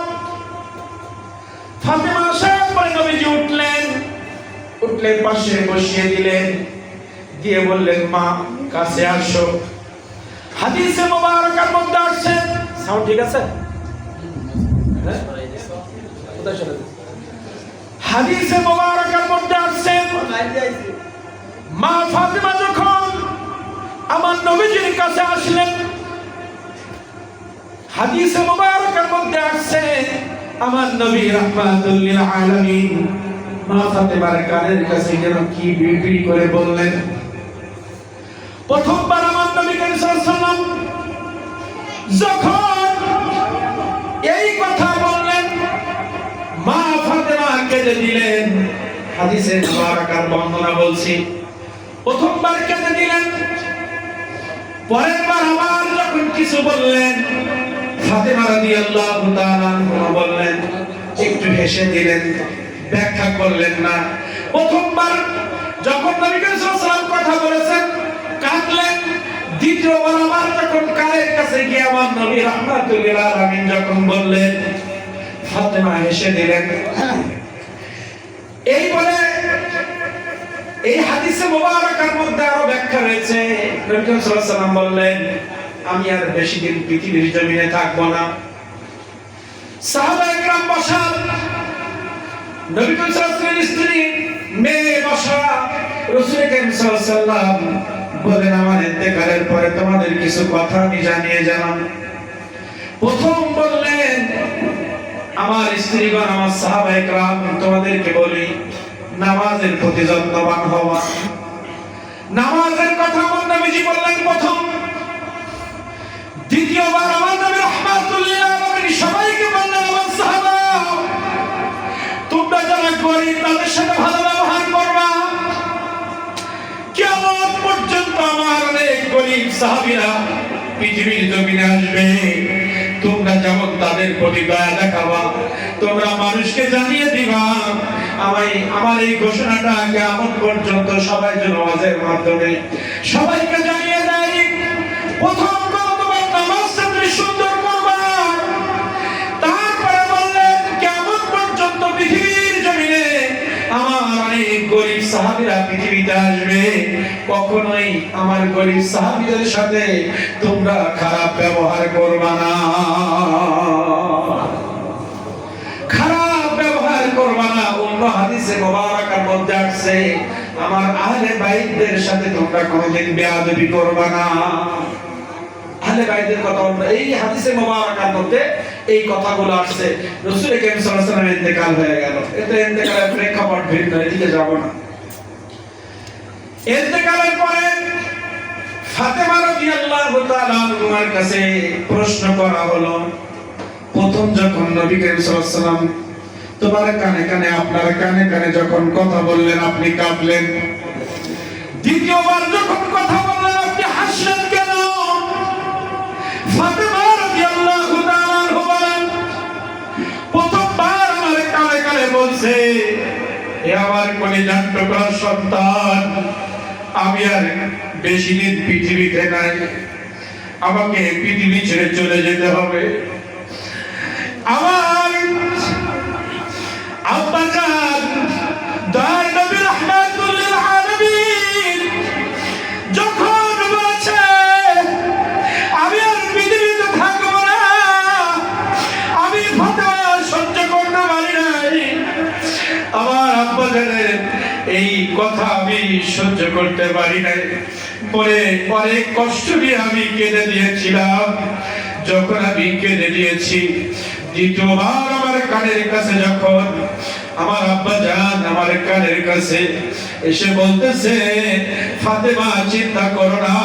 ফাতেমা আসার পরে নবীজি উঠলেন, উঠলে পাশে বসিয়ে দিলেন, দিয়ে বললেন, মা কাছে আসো। হাদিসে মুবারকার মধ্যে আসছে, সাউন্ড ঠিক আছে? হ্যাঁ? কোথায় চলে গেছে? হাদিসে মুবারকার মধ্যে আসছে, মা ফাতেমা যখন আমার নবীজির কাছে আসলেন, হাদিসে মুবারকার মধ্যে আসছে আমার নবী রাহমাতুল লিল আলামিন মা ফাতেমার কানের কাছে যেন কি বিড়বিড় করে বললেন। প্রথমবার আমার নবী করিম সাল্লাল্লাহু আলাইহি ওয়াসাল্লাম যখন এই কথা বললেন, মা ফাতেমা কেঁদে দিলেন। হাদিসে মুবারকার বর্ণনা বলছি, প্রথমবার কেঁদে দিলেন, পরের বার আবার যখন কিছু বললেন, ফাতেমা রাদিয়াল্লাহু তাআলা আনহা বললেন, একটু হেসে দিলেন, ব্যাখ্যা করলেন না। প্রথমবার যখন নবী করিম সাল্লাল্লাহু আলাইহি ওয়াসাল্লাম কথা বলেছেন, কাঁদলেন। দ্বিতীয়বার আবার যখন কানের কাছে গিয়ে আমার নবী রাহমাতুল লিল আলামিন যখন বললেন, ফাতেমা হেসে দিলেন। এই বলে এই হাদিসে মুবারকার মধ্যে আরো ব্যাখ্যা রয়েছে। নবী করিম সাল্লাল্লাহু আলাইহি ওয়াসাল্লাম বললেন, আমি আর বেশি দিন পৃথিবীর জমিনে থাকবো না। সাহাবায়ে কেরাম বসা, নবী করিম সাল্লাল্লাহু আলাইহি ওয়াসাল্লামের স্ত্রী মেয়ে বসা। রাসূল করিম সাল্লাল্লাহু আলাইহি ওয়াসাল্লাম বলেন, আমার ইন্তেকালের পরে তোমাদের কিছু কথা আমি জানিয়ে গেলাম। প্রথম বললেন, আমার স্ত্রীগণ, আমার সাহাবায়ে কেরাম, তোমাদেরকে বলি, নামাজের প্রতি যত্নবান হওয়া। নামাজের কথা আমার নবীজি বললেন প্রথম। দ্বিতীয়বার আমার নবী রাহমাতুল লিল আলামিন সবাইকে বললেন, আমার সাহাবা, তোমরা যারা গরীব তাদের সাথে ভালো ব্যবহার করবা। কিয়ামত পর্যন্ত আমার অনেক গরীব সাহাবীরা পৃথিবীর জমিনে আসবে, তোমরা যেমন তাদের প্রতি দয়া দেখাবা, তোমরা মানুষকে জানিয়ে দিবা। আমার এই ঘোষণাটা কিয়ামত পর্যন্ত সবাই যেন ওয়াজের মাধ্যমে সবাইকে জানিয়ে দেয়। প্রথম তোমার নামাজটা তুমি সুন্দর করবা। তারপরে বললেন, কিয়ামত পর্যন্ত পৃথিবীর জমিনে আমার অনেক গরীব সাহাবীরা পৃথিবীতে আসবে, কখনোই আমার গরীব সাহাবীদের সাথে তোমরা খারাপ ব্যবহার করবা না, খারাপ ব্যবহার করবা না। অন্য হাদিসে মুবারকার মধ্যে আসছে, আমার আহলে বাইতদের সাথে তোমরা কোনোদিন বেয়াদবি করবা না। আহলে বাইতের কথা এই হাদিসে মুবারকার মধ্যে এই কথাগুলো আসছে। রাসূল করিম সাল্লাল্লাহু আলাইহি ওয়াসাল্লামের ইন্তেকাল হয়ে গেল, এটা ইন্তেকালের প্রেক্ষাপট ভিন্ন, এদিকে যাব না। ইন্তেকালের পরে ফাতেমা রাদিয়াল্লাহু তাআলা আনহার কাছে প্রশ্ন করা হলো, প্রথম যখন নবী করিম সাল্লাল্লাহু আলাইহি ওয়াসাল্লাম তোমার কানে কানে, আপনার কানে কানে যখন কথা বললেন, আপনি কাঁদলেন। দ্বিতীয়বার যখন কথা বললেন, আপনি হাসলেন কেন? ফাতেমা রাদিয়াল্লাহু তাআলা আনহা বলেন, প্রথমবার আমার কানে কানে বলছে, এ আমার কলিজার টুকরা সন্তান, আমি আর বেশি দিন পৃথিবীতে নাই, আমাকে পৃথিবী ছেড়ে চলে যেতে হবে। আমার আব্বা জান দয়ার নবী রাহমাতুল লিল আলামিন যখন বলেছে, আমি আর পৃথিবীতে থাকবো না, আমি ফাতেমা সহ্য করতে পারি নাই। আমার আব্বা জানের এই কথা আমি সহ্য করতে পারি নাই বলে অনেক কষ্ট নিয়ে আমি কেঁদে দিয়েছিলাম। যখন আমি কেঁদে দিয়েছি, দ্বিতীয়বার আমার কানের কাছে যখন আমার আব্বা জান আমার কানের কাছে এসে বলতেছে, ফাতেমা চিন্তা করো না,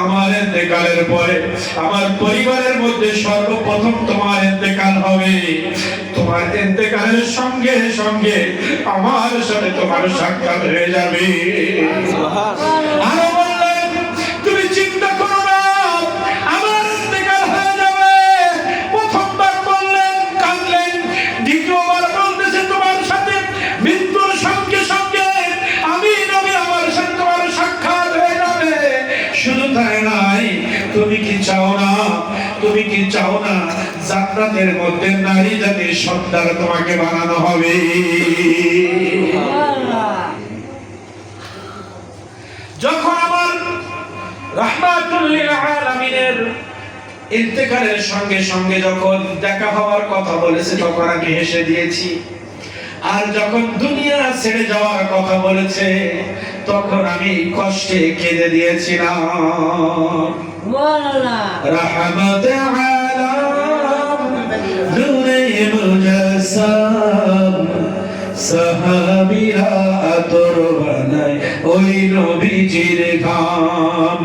আমার ইন্তেকালের পরে আমার পরিবারের মধ্যে সর্বপ্রথম তোমার ইন্তেকাল হবে, তোমার ইন্তেকালের সঙ্গে সঙ্গে আমার সাথে তোমার সাক্ষাৎ হয়ে যাবে। আরো বললেন, তুমি চিন্তা করো না, আমার ইন্তেকাল হয়ে যাবে। প্রথমবার বললেন, কাঁদলেন, দ্বিতীয়বার বলতেছে তোমার সাথে মৃত্যুর সঙ্গে সঙ্গে আমি নবী আমার সাথে তোমার সাক্ষাৎ হয়ে যাবে। শুধু তাই নাই, তুমি কি চাও না, তুমি কি চাও না জান্নাতের মধ্যে নারী জাতির সর্দার তোমাকে বানানো হবে? যখন আমার রাহমাতুল লিল আলামিনের ইন্তেকালের সঙ্গে সঙ্গে যখন দেখা হওয়ার কথা বলেছে তখন আমি হেসে দিয়েছি, আর যখন দুনিয়া ছেড়ে যাওয়ার কথা বলেছে তখন আমি কষ্টে কেঁদে দিয়েছিলাম। রাহমাতে আলাম নূরে মুজাসসাম সাহাবীরা আতর বানায় ওই নবীজির ঘাম,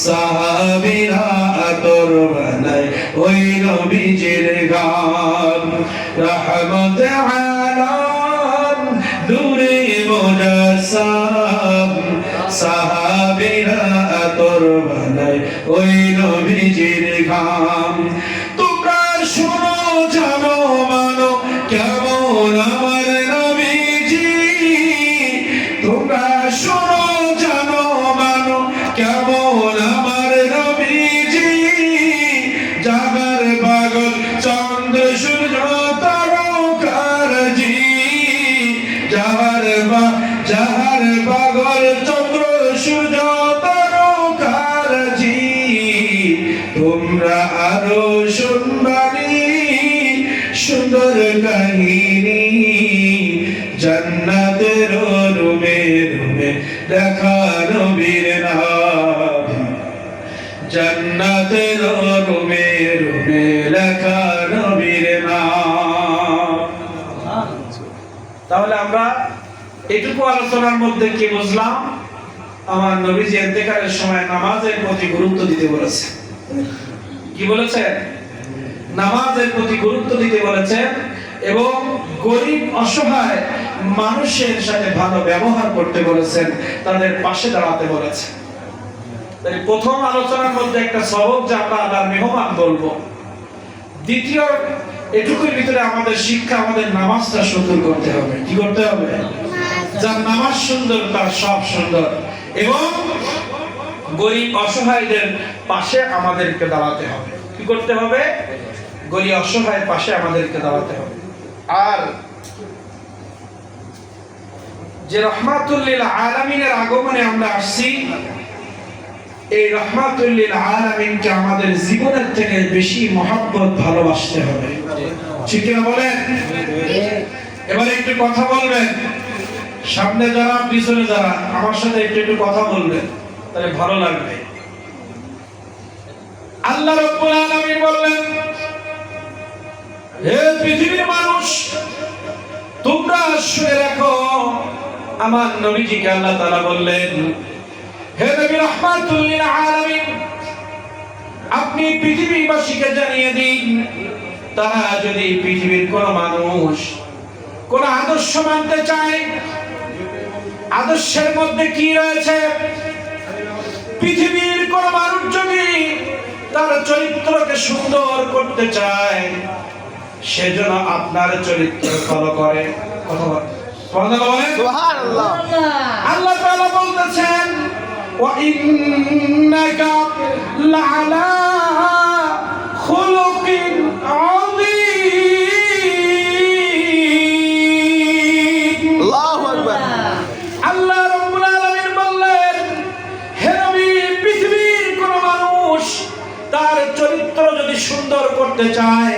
সাহাবীরা আতর বানায় ওই নবীজির ঘাম। রাহমাতে আলাম নূরে মুজাসসাম সাহাবীরা আতর বানায় ওই নবীজির ঘাম। তোমরা শোনো জানো মানো কেমন আমার নবীজি, তোমরা শোনো জানো মানো কেমন আমার নবীজি। জাগার পাগল চন্দ্র সূর্য তারকারজি, যাহার পাগল চন্দ্র সূর্য তারকারজি। তোমরা আরো শুনবানি সুন্দর কাহিনী, জান্নাতের রুমে রুমে লেখা নবীর নাম, জান্নাতের রুমে রুমে লেখা নবীর নাম। তাহলে আমরা এটুকু আলোচনার মধ্যে কি বুঝলাম? আমার নবীজি ইন্তেকালের সময় নামাজের প্রতি গুরুত্ব দিতে বলেছে। কি বলেছেন? নামাজের প্রতি গুরুত্ব দিতে বলেছেন এবং গরিব অসহায় মানুষের সাথে ভালো ব্যবহার করতে বলেছেন, তাদের পাশে দাঁড়াতে বলেছেন। তাই প্রথম আলোচনার মধ্যে একটা সবক যে আমরা আল্লাহর মেহমান বলবো। দ্বিতীয়, এটুকুর ভিতরে আমাদের শিক্ষা, আমাদের নামাজটা সুন্দর করতে হবে। কি করতে হবে? যার নামাজ সুন্দর তার সব সুন্দর। এবং গরিব অসহায়দের পাশে আমাদেরকে দাঁড়াতে হবে। কি করতে হবে? গরিব অসহায়ের পাশে আমাদেরকে দাঁড়াতে হবে। আর যে রাহমাতুল লিল আলামিনের আগমনে আমরা আসছি, এই রাহমাতুল লিল আলামিনকে আমাদের জীবনের থেকে বেশি মহব্বত ভালোবাসতে হবে। ঠিক না বলেন? এবার একটু কথা বলবেন, সামনে যারা পিছনে যারা আমার সাথে একটু কথা বলবেন, তাহলে ভালো লাগবে। আল্লাহ রাব্বুল আলামিন বললেন, হে পৃথিবীর মানুষ, তোমরা শুনে রাখো। আমার নবীজিকে আল্লাহ তাআলা বললেন, হে নবী রাহমাতুল লিল আলামিন, আপনি পৃথিবীবাসীকে জানিয়ে দিন, তারা যদি পৃথিবীর কোন মানুষ কোন আদর্শ মানতে চায়, আদর্শের মধ্যে কি রয়েছে? পৃথিবীর কোন মানুষ যদি তার চরিত্রকে সুন্দর করতে চায়, সেজন্য আপনার চরিত্র ফলো করে। কথা বলেন সুবহানাল্লাহ। আল্লাহ তাআলা বলতেছেন, ওয়া ইন্নাকা লাআলা খুলুকিন আযীম। আল্লাহু আকবার। আল্লাহ রাব্বুল আলামিন বললেন, হে নবী, পৃথিবীর কোন মানুষ তার চরিত্র যদি সুন্দর করতে চায়,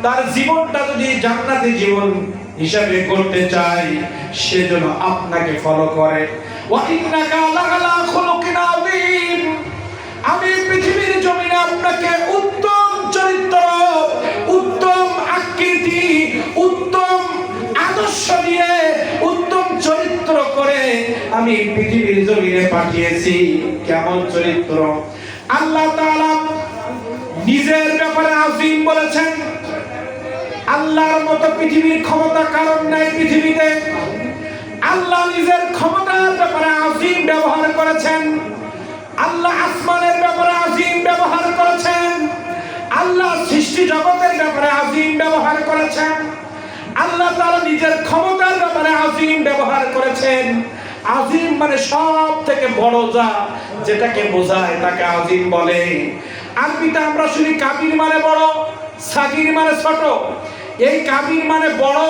তার জীবনটা যদি জান্নাতি জীবন হিসাবে করতে চায়, সেজন্য আপনাকে ফলো করে। ওয়া ইন্নাকা লাআলা খুলুকিন আযীম। আমি পৃথিবীর জমিনে আপনাকে উত্তম চরিত্র, উত্তম আকৃতি, উত্তম আদর্শ দিয়ে, উত্তম চরিত্র করে আমি পৃথিবীর জমিনে পাঠিয়েছি। কেমন চরিত্র? আল্লাহ তাআলা নিজের ব্যাপারে আযীম বলেছেন। আল্লাহর মতো পৃথিবীর ক্ষমতা কারণ নাই পৃথিবীতে। আল্লাহ নিজের ক্ষমতার ব্যাপারে আযীম ব্যবহার করেছেন। আল্লাহ আসমানের ব্যাপারে আযীম ব্যবহার করেছেন। আল্লাহ সৃষ্টি জগতের ব্যাপারে আযীম ব্যবহার করেছেন। আল্লাহ তাআলা নিজের ক্ষমতার ব্যাপারে আযীম ব্যবহার করেছেন। আযীম মানে সব থেকে বড় যেটাকে বোঝায় তাকে আযীম বলে। আরবিতে আমরা শুনি কাবির মানে বড়, সাগীর মানে ছোট। এই কাবির মানে বড়,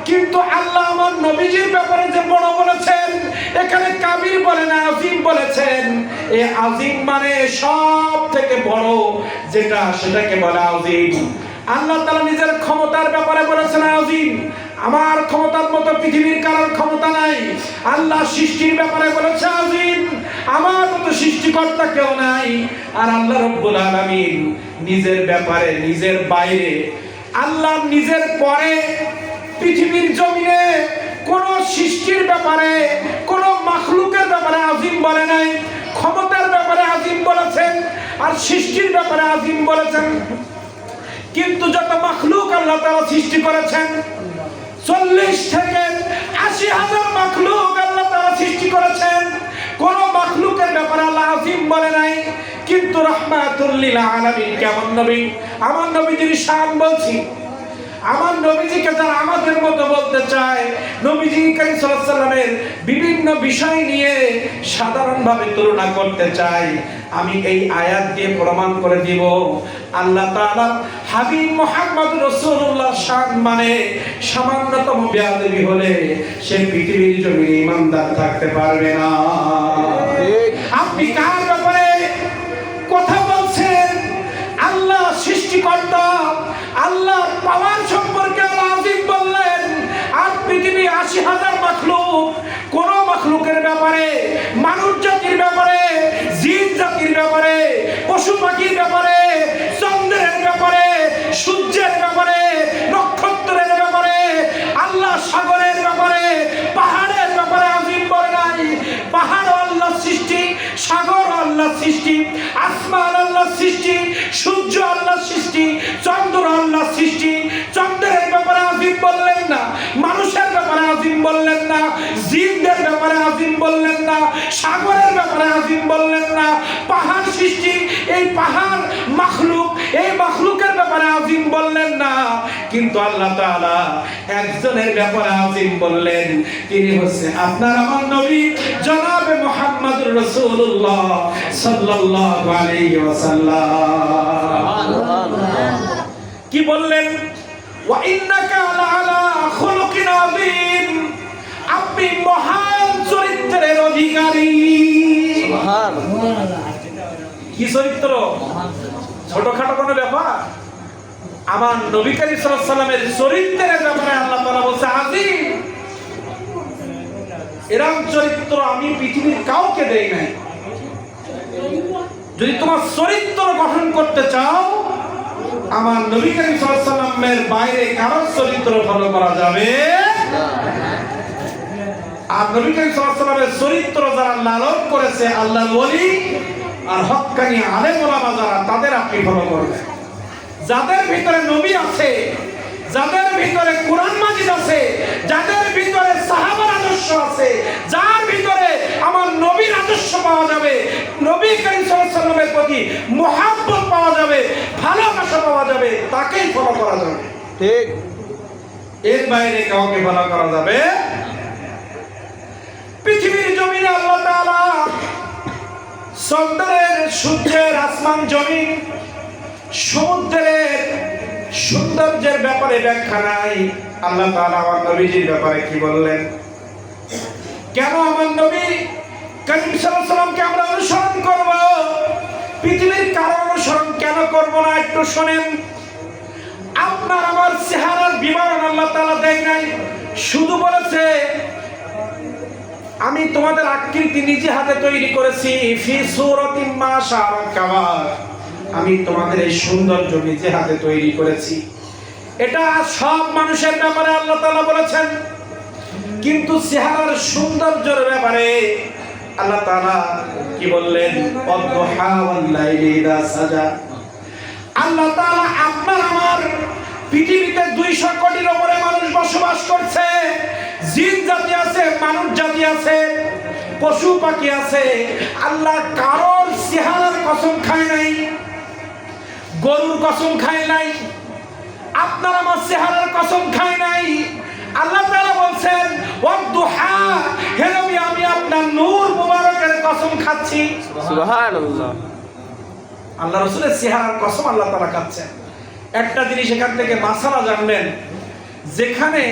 কিন্তু আল্লাহ আমার নবীজির ব্যাপারে যে বড় বলেছেন, এখানে কাবির বলে না, আযীম বলেছেন। এই আযীম মানে সব থেকে বড় যেটা, সেটাকে বলে আযীম। আল্লাহ তাআলা নিজের ক্ষমতার ব্যাপারে বলেছেন আযীম। আমার ক্ষমতার মতো পৃথিবীর কারোর ক্ষমতা নাই। আল্লাহ সৃষ্টির ব্যাপারে বলেছে আযীম, আমার মতো সৃষ্টিকর্তা কেউ নাই। আর আল্লাহ রাব্বুল আলামিন নিজের ব্যাপারে, নিজের বাইরে, আল্লাহ নিজের পরে পৃথিবীর জমিনে কোন সৃষ্টির ব্যাপারে, কোন মাখলুকের ব্যাপারে আযীম বলে নাই। ক্ষমতার ব্যাপারে আযীম বলেছেন আর সৃষ্টির ব্যাপারে আযীম বলেছেন। কিন্তু যত মাখলুক আল্লাহ তাআলা সৃষ্টি করেছেন, 40 থেকে 80,000 মাখলুক আল্লাহ তাআলা সৃষ্টি করেছেন, কোন মাখলুকের ব্যাপারে আল্লাহ আযীম বলে নাই। কিন্তু রাহমাতুল লিল আলামিন কেমন নবী, আমার নবীজির শান বলছি। আমার নবীজিকে যারা আমাদের মতো বলতে চায়, নবীজি কারীম সাল্লাল্লাহু আলাইহি ওয়াসাল্লামের বিভিন্ন বিষয় নিয়ে সাধারণভাবে তুলনা করতে চায়, আমি এই আয়াত দিয়ে প্রমাণ করে দিব আল্লাহ তাআলা হাবিব মুহাম্মদ রাসূলুল্লাহ শান মানে সামান্যতম বেয়াদবি হলে সে পৃথিবীর জমিনে ঈমানদার থাকতে পারবে না। আপনি কার ব্যাপারে কথা বলছেন? আল্লাহ সৃষ্টিকর্তা, আল্লাহ পাওয়ার সম্পর্কে আযীম বললেন। আর পৃথিবী 80,000 মাখলুক, কোন মাখলুকের ব্যাপারে, মানুষ জাতির ব্যাপারে, জিন জাতির ব্যাপারে, পশু পাখির ব্যাপারে, চন্দ্রের ব্যাপারে, সূর্যের ব্যাপারে, নক্ষত্রের ব্যাপারে, আল্লাহ সাগরের ব্যাপারে, পাহাড়ের ব্যাপারে আযীম বলে নাই। পাহাড় আল্লাহ সৃষ্টি, সাগর আল্লাহ সৃষ্টি, আসমান আল্লাহ সৃষ্টি, সূর্য আল্লাহ সৃষ্টি, চন্দ্র আল্লাহ সৃষ্টি। চন্দ্রের ব্যাপারে আযীম বললেন না, মানুষের ব্যাপারে আযীম বললেন না, জিনদের ব্যাপারে আযীম বললেন না, সাগরের ব্যাপারে আযীম বললেন না। পাহাড় সৃষ্টি, এই পাহাড় মাখলুক, এই মাখলুকের ব্যাপারে আযীম বললেন না। কিন্তু আল্লাহ তাআলা একজনের ব্যাপারে আযীম বললেন, তিনি হচ্ছেন আপনার আমার নবী জনাবে মুহাম্মদুর রাসূলুল্লাহ সাল্লাল্লাহু আলাইহি ওয়াসাল্লাম। কি বললেন? ওয়া ইন্নাকা লাআলা খুলুকিন আযীম, আপনি মহান চরিত্রের অধিকারী। সুবহানাল্লাহ। কি চরিত্র? ছোটখাটো কোনো ব্যাপার? আমার নবী কারীম সাল্লাল্লাহু আলাইহি ওয়াসাল্লামের চরিত্রের ব্যাপারে আল্লাহ তাআলা বলছে আযীম। এরকম চরিত্র আমি পৃথিবীর কাউকে দেই নাই। যদি তোমার চরিত্র গঠন করতে চাও, আমার নবী কারীম সাল্লাল্লাহু আলাইহি ওয়াসাল্লামের বাইরে কারোর চরিত্র ফলো করা যাবে না। আর নবী কারীম সাল্লাল্লাহু আলাইহি ওয়াসাল্লামের চরিত্র যারা লালন করেছে, আল্লাহর ওলি আর হক্কানি আলেম ওলামা যারা, তাদের আপনি ফলো করবেন। যাদের ভিতরে নবী আছে, যাদের ভিতরে কোরআন মাজিদ আছে, যাদের ভিতরে সাহাবার আদর্শ আছে, যার ভিতরে আমার নবীর আদর্শ পাওয়া যাবে, নবী কারীম সাল্লাল্লাহু আলাইহি ওয়াসাল্লামের প্রতি মুহাব্বত পাওয়া যাবে, ভালোবাসা পাওয়া যাবে, তাকেই ফলো করা যাবে। ঠিক, এর বাইরে কাউকে ফলো করা যাবে। পৃথিবীর জমিনে আল্লাহ তাআলা চন্দ্রের, সূর্যের, আসমান, জমিন, সমুদ্রের সৌন্দর্যের ব্যাপারে ব্যাখ্যা নাই। আল্লাহ তাআলা আমার নবীজির ব্যাপারে কি বললেন? কেন আমার নবী কারীম সাল্লাল্লাহু আলাইহি ওয়াসাল্লামকে আমরা অনুসরণ করব? পৃথিবীর কারো অনুসরণ কেন করব না? একটু শুনেন। আপনার আমার চেহারার বিবরণ আল্লাহ তাআলা দেয় নাই, শুধু বলেছে আমি তোমাদের আকৃতি নিজে হাতে তৈরি করেছি। ফি সূরাতিন মা শাআরাকাবা, আমি তোমাদের এই সৌন্দর্য নিজে হাতে তৈরি করেছি। এটা সব মানুষের ব্যাপারে আল্লাহ তাআলা বলেছেন, কিন্তু চেহারার সৌন্দর্যের ব্যাপারে আল্লাহ তাআলা কি বললেন? ওয়াদ-দুহা ওয়াল-লাইলি ইযা সাজা। আল্লাহ তাআলা আপনার আমার পৃথিবীতে 200 কোটির উপরে মানুষ বসবাস করছে। জিন জাতি আছে, মানুষ জাতি আছে, পশু পাখি আছে। আল্লাহ কারোর চেহারার কসম খায় নাই, গরুর কসম খায় নাই, আপনার আমার চেহারার কসম খায় নাই। আল্লাহ তাআলা বলছেন ওয়াদ-দুহা, হে নবী আমি আপনার নূর মুবারকের কসম খাচ্ছি। সুবহানাল্লাহ। আল্লাহ রাসূলের চেহারার কসম আল্লাহ তাআলা খাচ্ছেন। একটা জিনিস এখান থেকে মাসালা জানবেন, যেখানে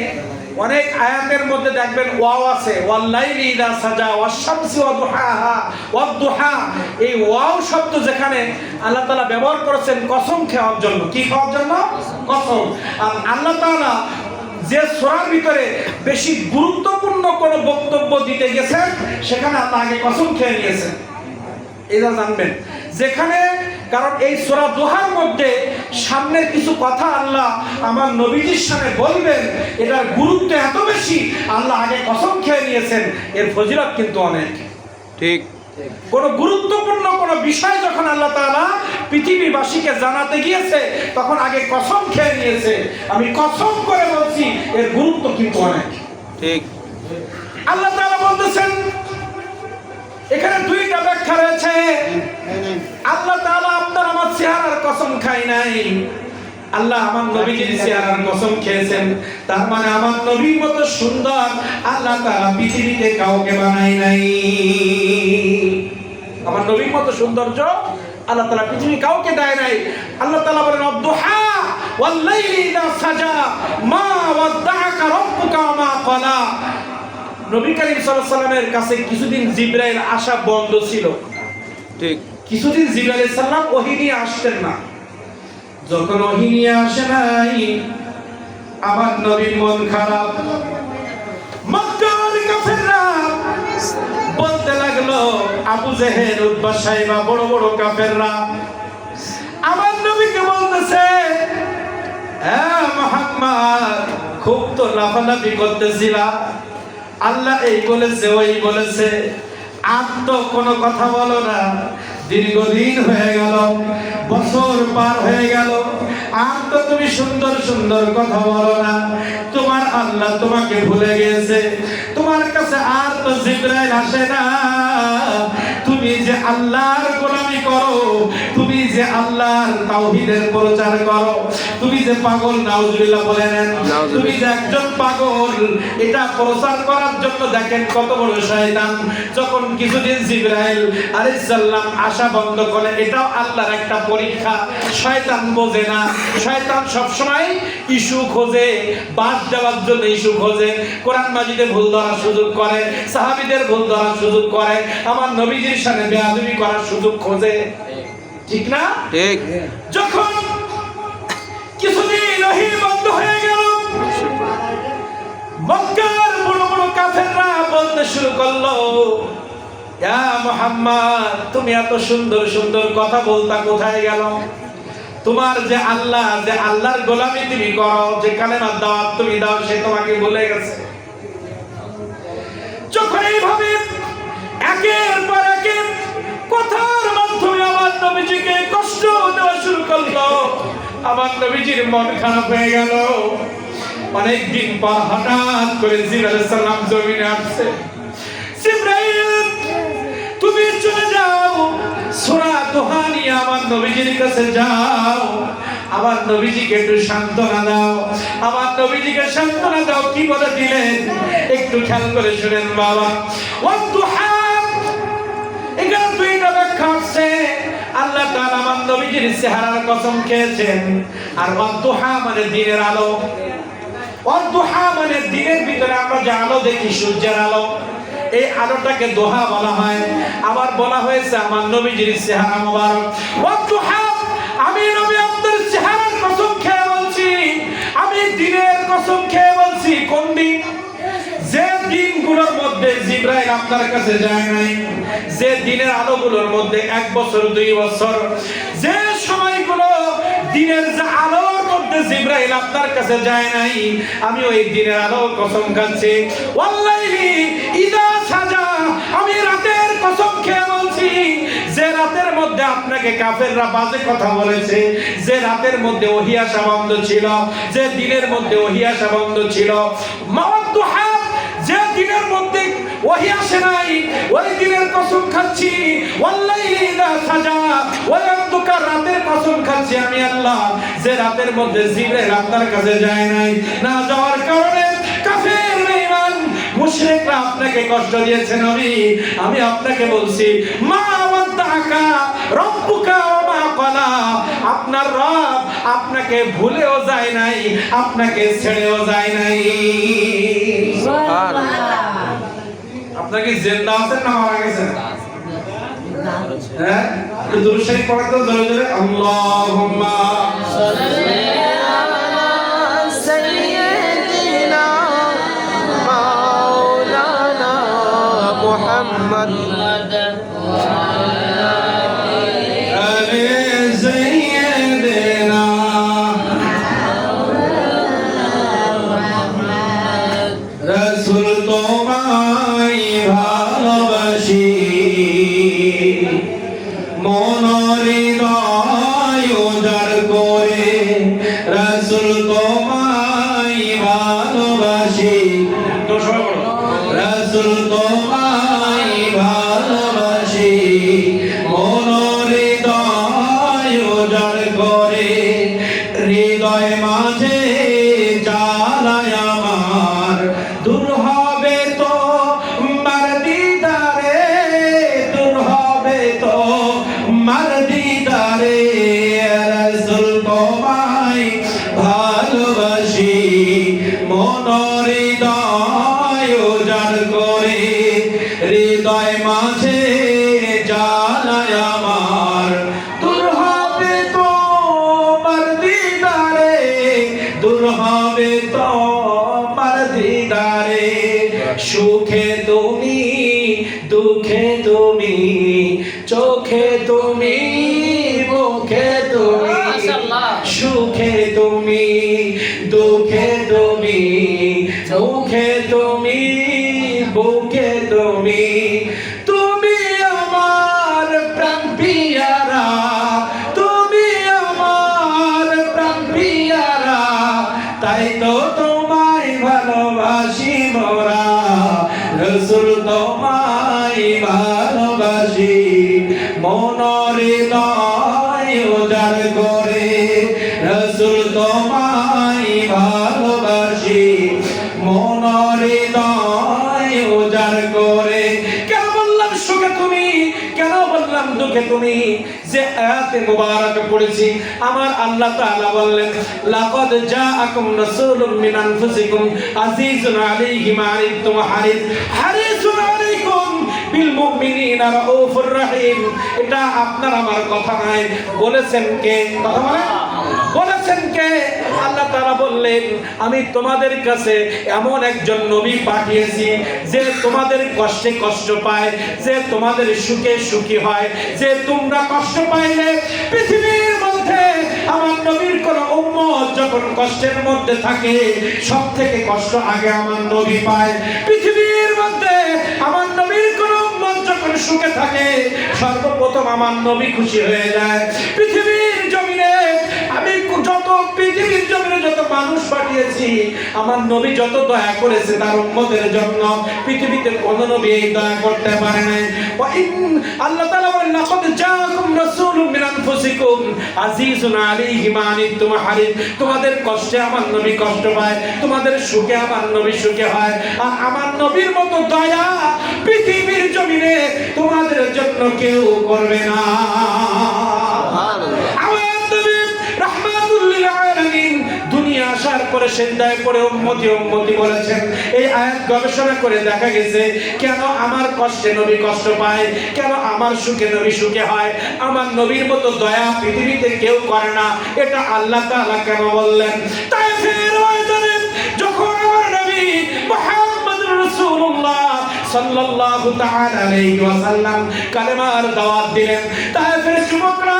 অনেক আয়াতের মধ্যে দেখবেন ওয়াও আছে, ওয়াল-লাইলি ইযা সাজা ওয়াশ-শামসি ওয়া-দুহাহা ওয়াদ-দুহা, এই ওয়াও শব্দ যেখানে আল্লাহ তাআলা ব্যবহার করেছেন কসম খাওয়ার জন্য। কি খাওয়ার জন্য? কসম। আর আল্লাহ তাআলা যে সূরার ভিতরে বেশি গুরুত্বপূর্ণ কোন বক্তব্য দিতে গেছেন সেখানে আল্লাহ আগে কসম খেয়ে নিয়েছেন। এটা জানবেন, যেখানে কারণ এই সূরা দুহার মধ্যে সামনের কিছু কথা আল্লাহ আমার নবীজির সামনে বলবেন, এটার গুরুত্ব এত বেশি আল্লাহ আগে কসম খেয়ে নিয়েছেন। এর ফজিলত কিন্তু অনেক। ঠিক। কোন গুরুত্বপূর্ণ কোন বিষয় যখন আল্লাহ তাআলা পৃথিবীবাসীকে জানাতে গিয়েছে তখন আগে কসম খেয়ে নিয়েছে। আমি কসম করে বলছি এর গুরুত্ব কিন্তু অনেক। ঠিক। আল্লাহ তাআলা বলতেছেন, এখানে দুইটা ব্যাখ্যা রয়েছে। আল্লাহ তাআলা আপনার আমার চেহারার কসম খায় নাই, আল্লাহ আমার নবীজির চেহারার কসম খেয়েছেন। তার মানে আমার নবীর মতো সুন্দর আল্লাহ তাআলা পৃথিবীতে কাউকে বানায় নাই। আমার নবীর মতো সৌন্দর্য আল্লাহ তাআলা পৃথিবী কাউকে দেয় নাই। আল্লাহ তাআলা বলেন ওয়াদ-দুহা ওয়াল-লাইলি ইযা সাজা মা ওয়াদ্দাআকা রাব্বুকা ওয়া মা ক্বালা। নবী করিম সাল্লাল্লাহু আলাইহি ওয়াসাল্লামের কাছে কিছুদিন জিবরাইল আসা বন্ধ ছিল। ঠিক। কিছুদিন জিবরাইল আলাইহিস সালাম ওহী নিয়ে আসতেন না। যখন ওহী নিয়ে আসে নাই, আমার নবীর মন খারাপ। মক্কার কাফেররা বলতে লাগলো, আবু জেহেল, উতবা, সাইবা, বড় বড় কাফেররা আমার নবীকে বলতেছে, হ্যাঁ মুহাম্মদ খুব তো লাফালাফি করতেছিলা, আল্লাহ এই বলেছে ওই বলেছে, আর তো কোনো কথা বলো না। দীর্ঘদিন হয়ে গেল, বছর পার হয়ে গেল, আর তো তুমি সুন্দর সুন্দর কথা বলো না। তোমার আল্লাহ তোমাকে ভুলে গেছে, তোমার কাছে আর তো জিবরাইল আসে না। তুমি যে আল্লাহর গোলামি করো, তুমি যে আল্লাহর তাওহীদের প্রচার করো, তুমি যে পাগল, নাউজুবিল্লাহ বলে নেন, তুমি যে একজন পাগল, এটা প্রচার করার জন্য দেখেন কত বড় শয়তান। যখন কিছুদিন জিবরাইল আলাইহিস সালাম আসা বন্ধ করে, এটাও আল্লাহর একটা পরীক্ষা। শয়তান বোঝে না, শয়তান সবসময় ইস্যু খোঁজে, বাদ দেওয়ার জন্য ইস্যু খোঁজে। কোরআন মাজিদে ভুল ধরার সুযোগ করে, সাহাবীদের ভুল ধরার সুযোগ করে, আমার নবীজির সাথে বেয়াদবি করার সুযোগ খোঁজে। ঠিক না? ঠিক। যখন কিছুদিন ওহী বন্ধ হয়ে গেল, মক্কার বড় বড় কাফেররা বলতে শুরু করলো, ইয়া মুহাম্মদ তুমি এত সুন্দর সুন্দর কথা বলতা কোথায় গেল? তোমার যে আল্লাহ, যে আল্লাহর গোলামি তুমি করো, যে কালেমার দাওয়াত তুমি দাও, সে তোমাকে ভুলে গেছে। যখন এইভাবে একের পর এক কথার মাধ্যমে আমার নবীজিকে কষ্ট দেওয়া শুরু করলো, আমার নবীজির মন খারাপ হয়ে গেল। অনেকদিন পর হঠাৎ করে জিবরাইল আলাইহিস সালাম জমিনে আসছে। জিবরাইল তুমি চলে যাও, সূরা দুহা নিয়ে আমার নবীজির কাছে যাও, আমার নবীজিকে একটু সান্ত্বনা দাও, আমার নবীজিকে সান্ত্বনা দাও। কি বলে দিলেন একটু খেয়াল করে শুনেন বাবা। ওয়াদ-দুহা, এখানে দুইটা ব্যাখ্যা আছে। আল্লাহ তাআলা আমার নবীজির চেহারার কসম খেয়েছেন। আর ওয়াদ-দুহা মানে দিনের আলো। ওয়াদ-দুহা মানে দিনের ভিতরে আমরা যে আলো দেখি, সূর্যের আলো, এই আলোটাকে দোহা বলা হয়। আবার বলা হয়েছে আমার নবীজির চেহারা মোবারক। ওয়াদ-দুহা, আমি নবী আপনার চেহারার কসম খেয়ে বলছি, আমি দিনের কসম খেয়ে বলছি। কোন দিন? যে দিনগুলোর মধ্যে জিবরাইল আপনার কাছে যায় নাই, যে দিনের আলোগুলোর মধ্যে 1 বছর 2 বছর, যে সময়গুলো দিনের যে আলোর মধ্যে জিবরাইল আপনার কাছে যায় নাই, আমি ওই দিনের আলো কসম খাচ্ছি। ওয়াল্লাইলি ইযা সাজা, আমি রাতের আপনাকে কাফেররা বাজে কথা বলেছে, যে রাতের মধ্যে ওহী আসা বন্ধ ছিল, যে দিনের মধ্যে ওহী আসা বন্ধ ছিল, মাওয়াদ্দুহা, যে দিনের মধ্যে ওহী আসে নাই ওই দিনের কসম খাচ্ছি, ওয়াল্লাইলি ইযা সাজা, ওই অন্ধকার রাতের কসম খাচ্ছি আমি আল্লাহ, যে রাতের মধ্যে জিবরাইল আপনার কাছে যায় নাই, না যাওয়ার কারণে কাফের বেঈমান মুশরিকরা আপনাকে কষ্ট দিয়েছে নবী। আমি আপনাকে বলছি, মা ওয়াদ্দাকা রব্বুকা ওয়া মা ক্বালা, আপনার রব আপনাকে ভুলেও যায় নাই, আপনাকে ছেড়েও যায় নাই। আপনার কি জিন্দা আছেন না মারা গেছেন? হ্যাঁ, একটু দুরূদ শরীফ পড়েন তো জোরে জোরে। আল্লাহুম্মা সাল্লি আলা সাইয়্যিদিনা মাওলানা মুহাম্মদ আলি সাইয়্যিদিনা রাসূল তোমায় ভালোবাসি, মনের হৃদয় উজাড় করে রাসূল তোমায় ভালোবাসি, রাসূল তোমায় ভালোবাসি, মনের হৃদয় উজাড় করে, হৃদয় মাঝে জ্বালায় আমার, দূর হবে তো মার দিদারে, দূর হবে তো মার দিদারে, রাসূল তোমায় ভালোবাসি, মনের হৃদয় উজাড় করে, হৃদয় মাঝে জ্বালায় আমার, দূর হবে তো মার দিদারে, দূর হবে তো মার দিদারে, সুখে তুমি দুঃখে তুমি, চোখে তুমি মুখে তুমি, সুখে তুমি দুঃখে তুমি, মুখে তুমি বুকে তুমি, তুমি আমার প্রাণ পিয়ারা, তুমি আমার প্রাণ পিয়ারা, তাই তো তোমায় ভালোবাসি মোরা, রাসূল তোমায় ভালোবাসি, মনের হৃদয় উজাড় করে, রাসূল তোমায় ভালোবাসি, মনের হৃদয় উজাড় করে। কেন বললাম সুখে তুমি, কেন বললাম দুঃখে তুমি? যে আয়াতে মুবারক পড়েছি, আমার আল্লাহ তাআলা বললেন, লাকাদ জাআকুম রাসূলুম মিন আনফুসিকুম আজিজুন আলাইহি মা আনিতুম হারিসুন আলাইকুম বিল মুমিনিনা রাউফুর রহিম। এটা আপনার আমার কথা নয়, বলেছেন কে? কথা বলে বলেছেন কে? আল্লাহ তাআলা বললেন, আমি তোমাদের কাছে এমন একজন নবী পাঠিয়েছি যে তোমাদের কষ্টে কষ্ট পায়, যে তোমাদের সুখে সুখী হয়, যে তোমরা কষ্ট পাইলে পৃথিবীর মধ্যে আমার নবীর কোন উম্মত যখন কষ্টের মধ্যে থাকে সব থেকে কষ্ট আগে আমার নবী পায়। পৃথিবীর মধ্যে আমার নবীর কোন উম্মত যখন সুখে থাকে সর্বপ্রথম আমার নবী খুশি হয়ে যায়। পৃথিবীর জমিনে আমি পৃথিবীর জমিনে যত মানুষ পাঠিয়েছি আমার নবী যত দয়া করেছে তার উম্মতের জন্য পৃথিবীতে কোন নবী এই দয়া করতে পারে না। আল্লাহ তাআলা বলেন, লাকাদ জাআকুম রাসূলুম মিন আনফুসিকুম আজিজুন আলাইহি মা আনিতুম হারিস। তোমাদের কষ্টে আমার নবী কষ্ট পায়, তোমাদের সুখে আমার নবী সুখে হয়। আর আমার নবীর মতো দয়া পৃথিবীর জমিনে তোমাদের জন্য কেউ করবে না। দুনিয়া আসার পরে সিজদায় পড়ে উম্মতি উম্মতি বলেছেন। এই আয়াত গবেষণা করে দেখা গেছে কেন আমার কষ্টে নবী কষ্ট পায়, কেন আমার সুখে নবী সুখে হয়। আমার নবীর মতো দয়া পৃথিবীতে কেউ করে না, এটা আল্লাহ তাআলা কেন বললেন? তাইফের ময়দানে যখন আমার নবী মুহাম্মদুর রাসূলুল্লাহ সাল্লাল্লাহু তাআলা আলাইহি ওয়াসাল্লাম কালেমার দাওয়াত দিলেন, তাইফের যুবকরা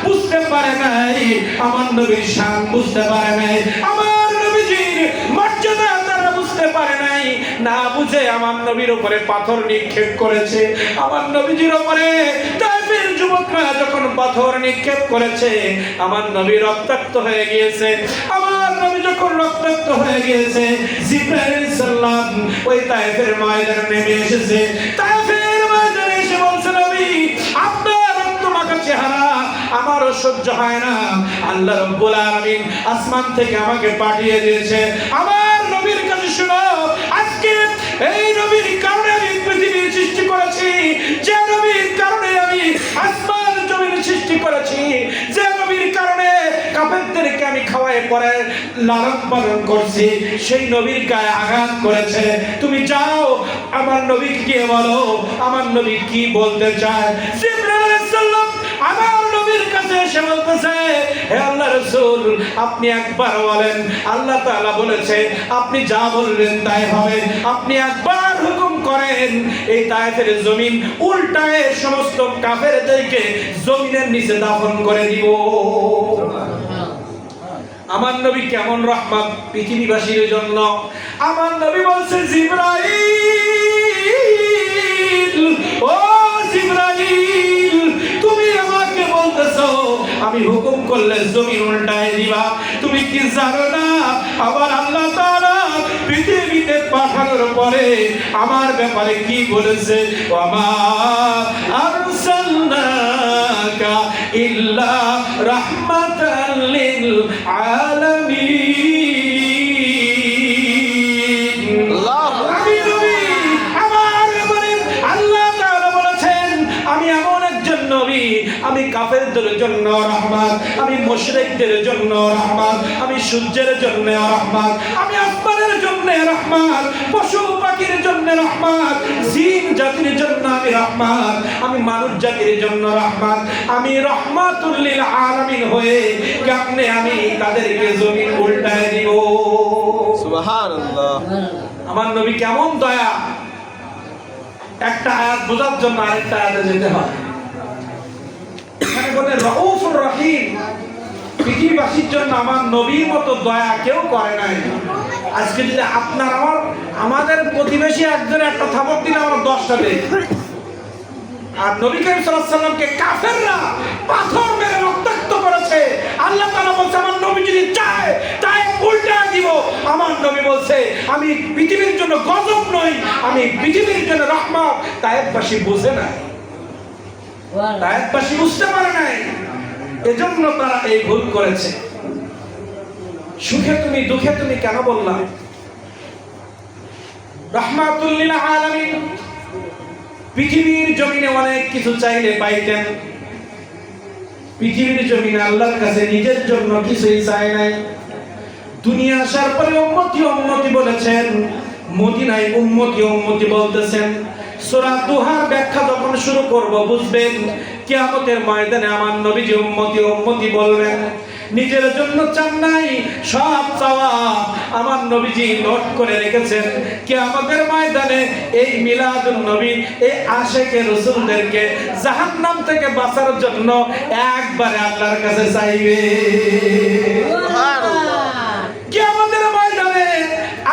বুঝতে পারে নাই, আমার নবীর শান বুঝতে পারে নাই, আমার নবীজির মর্যাদা তারা বুঝতে পারে পারে নাই, না বুঝে আমার নবীর উপরে পাথর নিক্ষেপ করেছে। আমার নবীজির উপরে তায়েফের যুবকরা যখন পাথর নিক্ষেপ করেছে, আমার নবী রক্তাক্ত হয়ে গিয়েছে। আমার নবী যখন রক্তাক্ত হয়ে গিয়েছে, জিবরাইল আলাইহিস সালাম ওই তায়েফের ময়দানে নেমে এসেছে। তায়েফের ময়দানে এসে বলছে, নবী আপনার রক্তমাখা চেহারা আমারও সহ্য হয় না, আল্লাহ রাব্বুল আলামিন আসমান থেকে আমাকে পাঠিয়ে দিয়েছে আমার নবীর কাছে শুনো। আজকে এই নবীর কারণে আমি পৃথিবী সৃষ্টি করেছি, যে নবীর কারণে আমি আসমান জমিন সৃষ্টি করেছি, যে নবীর কারণে কাফেরদেরকে আমি খাওয়ায় পরে লালন পালন করছি, সেই নবীর গায়ে আঘাত করেছে। তুমি যাও আমার নবীকে গিয়ে বলো আমার নবী কি বলতে চায়। জিবরাইল আলাইহিস সালাম আমার নবীর কাছে এসে বলতেছে, হে আল্লাহ রাসূল আপনি একবার বলেন, আল্লাহ তাআলা বলেছে আপনি যা বলবেন তাই হবে, আপনি একবার হুকুম করেন এই তায়েফের জমিন উল্টায় সমস্ত কাফেরদেরকে জমিনের নিচে দাফন করে দিব। আমার নবী কেমন রহমত পৃথিবীবাসীর জন্য। আমার নবী বলছে, জিবরাইল ও জিবরাইল তুমি আমাকে বলতেছো আমি হুকুম করলে জমিন উল্টায় দিবা, তুমি কি জানো না আবার আল্লাহ তাআলা পৃথিবীতে পাঠানোর পরে আমার ব্যাপারে কি বলেছে, ওয়ামা আরসালনাকা ইল্লা রাহমাতাল লিল আলামিন। আমি নবী আমার ব্যাপারে আল্লাহ তাআলা বলেছেন আমি এমন একজন নবী, আমি কাফেরদের জন্য রহমত, আমি মুশরিকদের জন্য রহমত, আমি সূর্যের জন্য রহমত, আমি আসমানের জন্য রহমত, পশু পাখির জন্য রহমত, জিন জাতির জন্য আমি রহমত, আমি মানুষ জাতির জন্য রহমত, আমি রহমাতুল লিল আলামিন হয়ে কেমনে আমি তাদেরকে জমিন উল্টায় দিব। সুবহানাল্লাহ। আমার নবী কেমন দয়া। একটা আয়াত বোঝার জন্য আরেকটা আয়াতে যেতে হয়। এখানে বলে রউফুর রহিম, পৃথিবীবাসীর জন্য আমার নবীর মতো দয়া কেউ করে নাই। আজকে যদি আপনার আমাদের প্রতিবেশী একজন একটা থাপড় দিলে আমরা 10টা দেই, আর নবী করিম সাল্লাল্লাহু আলাইহি সাল্লামকে কাফেররা পাথর মেরে রক্তাক্ত করেছে। আল্লাহ তাআলা বলছে আমার নবী যদি চায় তাই উল্টা দিব। আমার নবী বলছে আমি পৃথিবীর জন্য গজব নই, আমি পৃথিবীর জন্য রহমত। তায়েফবাসী বুঝে না, তায়েফবাসী বুঝতে পারে নাই, এজন্য তারা এই ভুল করেছে। সুখে তুমি দুঃখে তুমি কেন বললা রাহমাতুল লিল আলামিন? পৃথিবীর জমিনে অনেক কিছু চাইলে পাইতেন, পৃথিবীর জমিনে আল্লাহর কাছে নিজের জন্য কিছুই চায় নাই। দুনিয়া আসার পরে উম্মতি উম্মতি বলেছেন, মদিনায় উম্মতি উম্মতি বলতেছেন। সূরা দুহার ব্যাখ্যা যখন শুরু করব বুঝবেন কিয়ামতের ময়দানে আমার নবীজি উম্মতি উম্মতি বলবেন। নিজের জন্য চান নাই, সব চাওয়া আমার নবীজি নোট করে রেখেছেন। কিয়ামতের ময়দানে এই মিলাদুন নবী, এই আশিকে রাসূলদেরকে জাহান্নাম থেকে বাঁচার জন্য একবারে আল্লাহর কাছে চাইবে। কিয়ামতের ময়দানে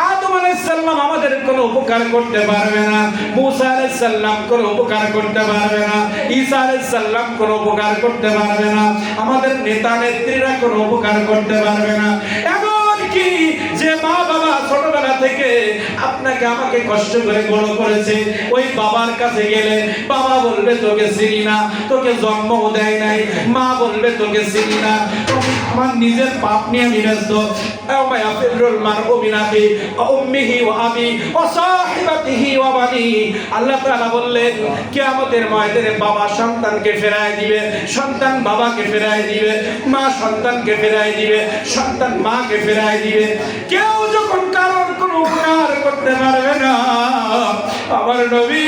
আদম আলাইহিস সালাম আমাদের কোনো উপকার করতে পারবে না, মুসা আলাইহিস সালাম কোনো উপকার করতে পারবে না, ঈসা আলাইহিস সালাম কোনো উপকার করতে পারবে না, আমাদের নেতা নেত্রীরা কোনো উপকার করতে পারবে না। এমনকি যে মা বাবা ছোটবেলা থেকে আপনাকে আমাকে কষ্ট করে বড় করেছে, ওই বাবার কাছে গেলে বাবা বলবে তোকে চিনি না, তোকে জন্মও দেয় নাই, মা বলবে তোকে চিনি না, আমার নিজের পাপ নিয়ে আমি ব্যস্ত। আল্লাহ তাআলা বললেন কিয়ামতের ময়দানে বাবা সন্তানকে ফেরায় দিবে, সন্তান বাবাকে ফেরায় দিবে, মা সন্তানকে ফেরায় দিবে, সন্তান মাকে ফেরায় দিবে। কেউ যখন কারোর কোনো উপকার করতে পারবে না, আমার নবী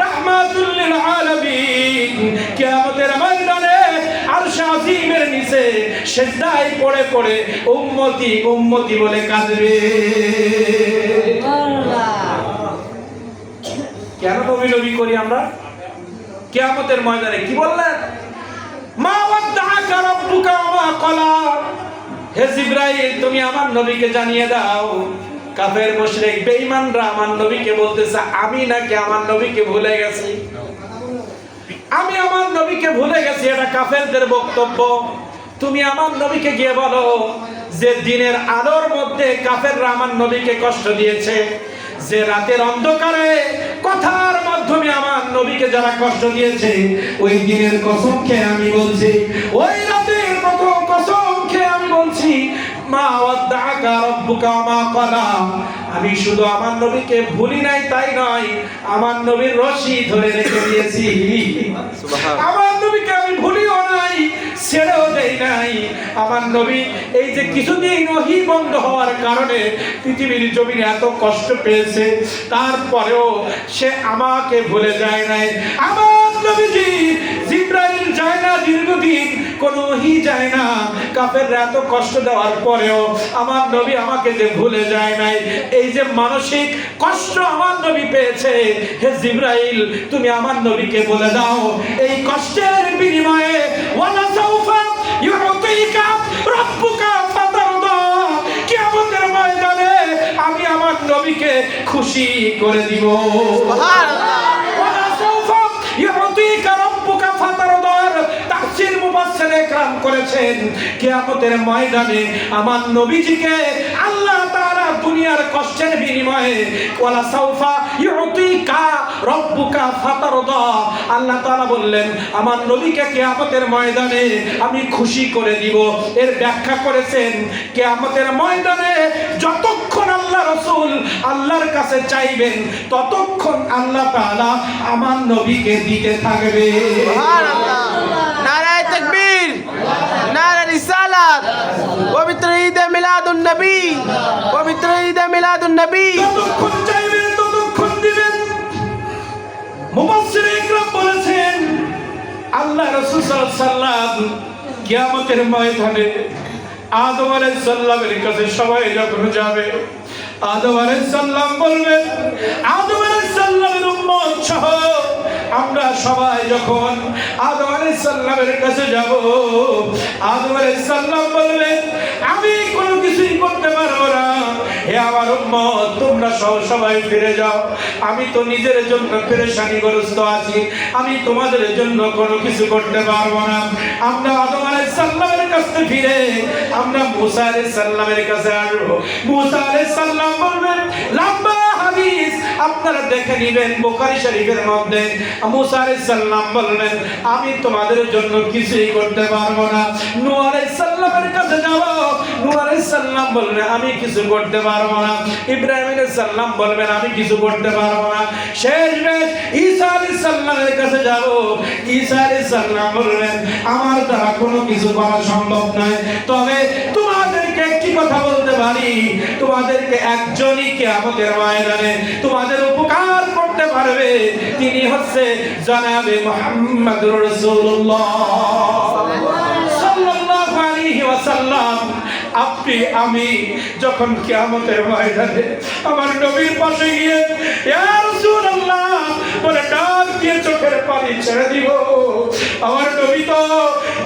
রাহমাতুল লিল আলামিন কিয়ামতের ময়দানে আরশ আজিমের নিচে সিজদায় পড়ে পড়ে উম্মতি উম্মতি বলে কাঁদবে। কেন নবী নবী করি আমরা? কিয়ামতের ময়দানে কি বললেন? মা ওয়াদ্দাআকা রাব্বুকা ওয়া মা ক্বালা। হে জিবরাইল তুমি আমার নবীকে জানিয়ে দাও কাফের মুশরিক বেঈমানরা আমার নবীকে বলতেছে আমি নাকি আমার নবীকে ভুলে গেছি, আমি আমার নবীকে ভুলে গেছি। এটা কাফেরদের বক্তব্য। তুমি আমার নবীকে গিয়ে বলো যে দিনের আলোর মধ্যে কাফেররা আমার নবীকে কষ্ট দিয়েছে, যে রাতের অন্ধকারে কথার মাধ্যমে আমার নবীকে যারা কষ্ট দিয়েছে, ওই দিনের কসম খেয়ে আমি বলছি, ওই রাতের কসম খেয়ে আমি বলছি, মা ওয়াদ্দাআকা রাব্বুকা মা ক্বালা। আমি শুধু আমার নবীকে ভুলি নাই তাই নয়, আমার নবীর রশি ধরে রেখে দিয়েছি। আমার নবীকে আমি ভুলিও নাই, ছেড়েও দেই নাই। আমার নবী এই যে কিছুদিন ওহী বন্ধ হওয়ার কারণে পৃথিবীর জমিনে এত কষ্ট পেয়েছে, তারপরেও সে আমাকে ভুলে যায় নাই। আমার নবীজি জিবরাইল যায় না দীর্ঘদিন, কোনো ওহী যায় না। কাফেররা এত কষ্ট দেওয়ার পরেও আমার নবী আমাকে যে ভুলে যায় নাই, এই যে মানসিক কষ্ট আমার নবী পেয়েছে, হে জিবরাইল তুমি আমার নবীকে বলে দাও এই কষ্টের বিনিময়ে ওয়ালা সাউফা ইউতিকা রাব্বুকা ফাতারদা, কিয়ামতের ময়দানে আমি আমার নবীকে খুশি করে দিব। সুবহানাল্লাহ। ওয়ালা সাউফা ইউতিকা রাব্বুকা ফাতারদা, তাফসীর মুফাসসিরে کرام করেছেন কিয়ামতের ময়দানে আমার নবীজিকে আল্লাহ তাআলা দুনিয়ার কষ্টের বিনিময়ে ওয়ালা সাউফা ইউতিকা রাব্বুকা ফাতারদা, আল্লাহ তাআলা বললেন আমার নবীকে কিয়ামতের ময়দানে আমি খুশি করে দিব। এর ব্যাখ্যা করেছেন কিয়ামতের ময়দানে যতক্ষণ আল্লাহ রাসূল আল্লাহর কাছে চাইবেন ততক্ষণ আল্লাহ তাআলা আমার নবীকে দিতে থাকবে। সুবহানাল্লাহ। নারায়ে তাকবীর, নারে রিসালাত। পবিত্র ঈদে মিলাদুন নবী, পবিত্র ঈদে মিলাদুন নবী। যতক্ষণ চাইবেন ততক্ষণ দিবেন। মুফাসসিরে ইকরাম বলেছেন আল্লাহ রাসূল সাল্লাল্লাহু আলাইহি ওয়াসাল্লাম কিয়ামতের ময়দানে আদম আলাইহিস সালামের কাছে সবাই যখন যাবে, আদম আলাইহিস সালাম বলবেন, আদম আলাইহিস সালামের উম্মত সহ আমরা সবাই যখন আদম আলাইহিস সালামের কাছে যাব, আদম আলাইহিস সালাম বলবেন আমি কোনো কিছুই করতে পারবো না, হে আমার উম্মত তোমরা সবাই ফিরে যাও, আমি তো নিজের জন্য পেরেশানিগ্রস্ত আছি, আমি তোমাদের জন্য কোনো কিছু করতে পারবো না। আমরা আদম আলাইহিস সালামের কাছে ফিরে আমরা মুসা আলাইহিস সালামের কাছে আসবো। মুসা আলাইহিস সালাম বলবেন, লম্বা হাদিস আপনারা দেখে নেবেন বুখারী শরীফের মধ্যে, মুসা আলাইহিস সালাম বলবেন আমি তোমাদের জন্য কিছুই করতে পারবো না। নূহ আলাইহিস সালামের কাছে যাব, নূহ আলাইহিস সালাম বলবেন আমি কিছু করতে পারবো না। ইব্রাহিম আলাইহিস সালাম বলবেন আমি কিছু করতে পারবো না। শেষমেশ ঈসা আলাইহিস সালামের কাছে যাব, ঈসা আলাইহিস সালাম বলবেন আমার দ্বারা কোনো কিছু করা সম্ভব নয়, তবে তোমাদেরকে একটি কথা বলতে পারি, তোমাদেরকে একজনই কিয়ামতের ময়দানে তোমাদের উপকার করতে পারবে, তিনি হচ্ছে জনাবে মুহাম্মদুর রাসূলুল্লাহ সাল্লাল্লাহু আলাইহি ওয়াসাল্লাম। আপনি আমি যখন কিয়ামতের ময়দানে আমার নবীর পাশে গিয়ে ইয়া রাসূলুল্লাহ বলে ডাক দিয়ে চোখের পানি ছেড়ে দিব, আমার নবী তো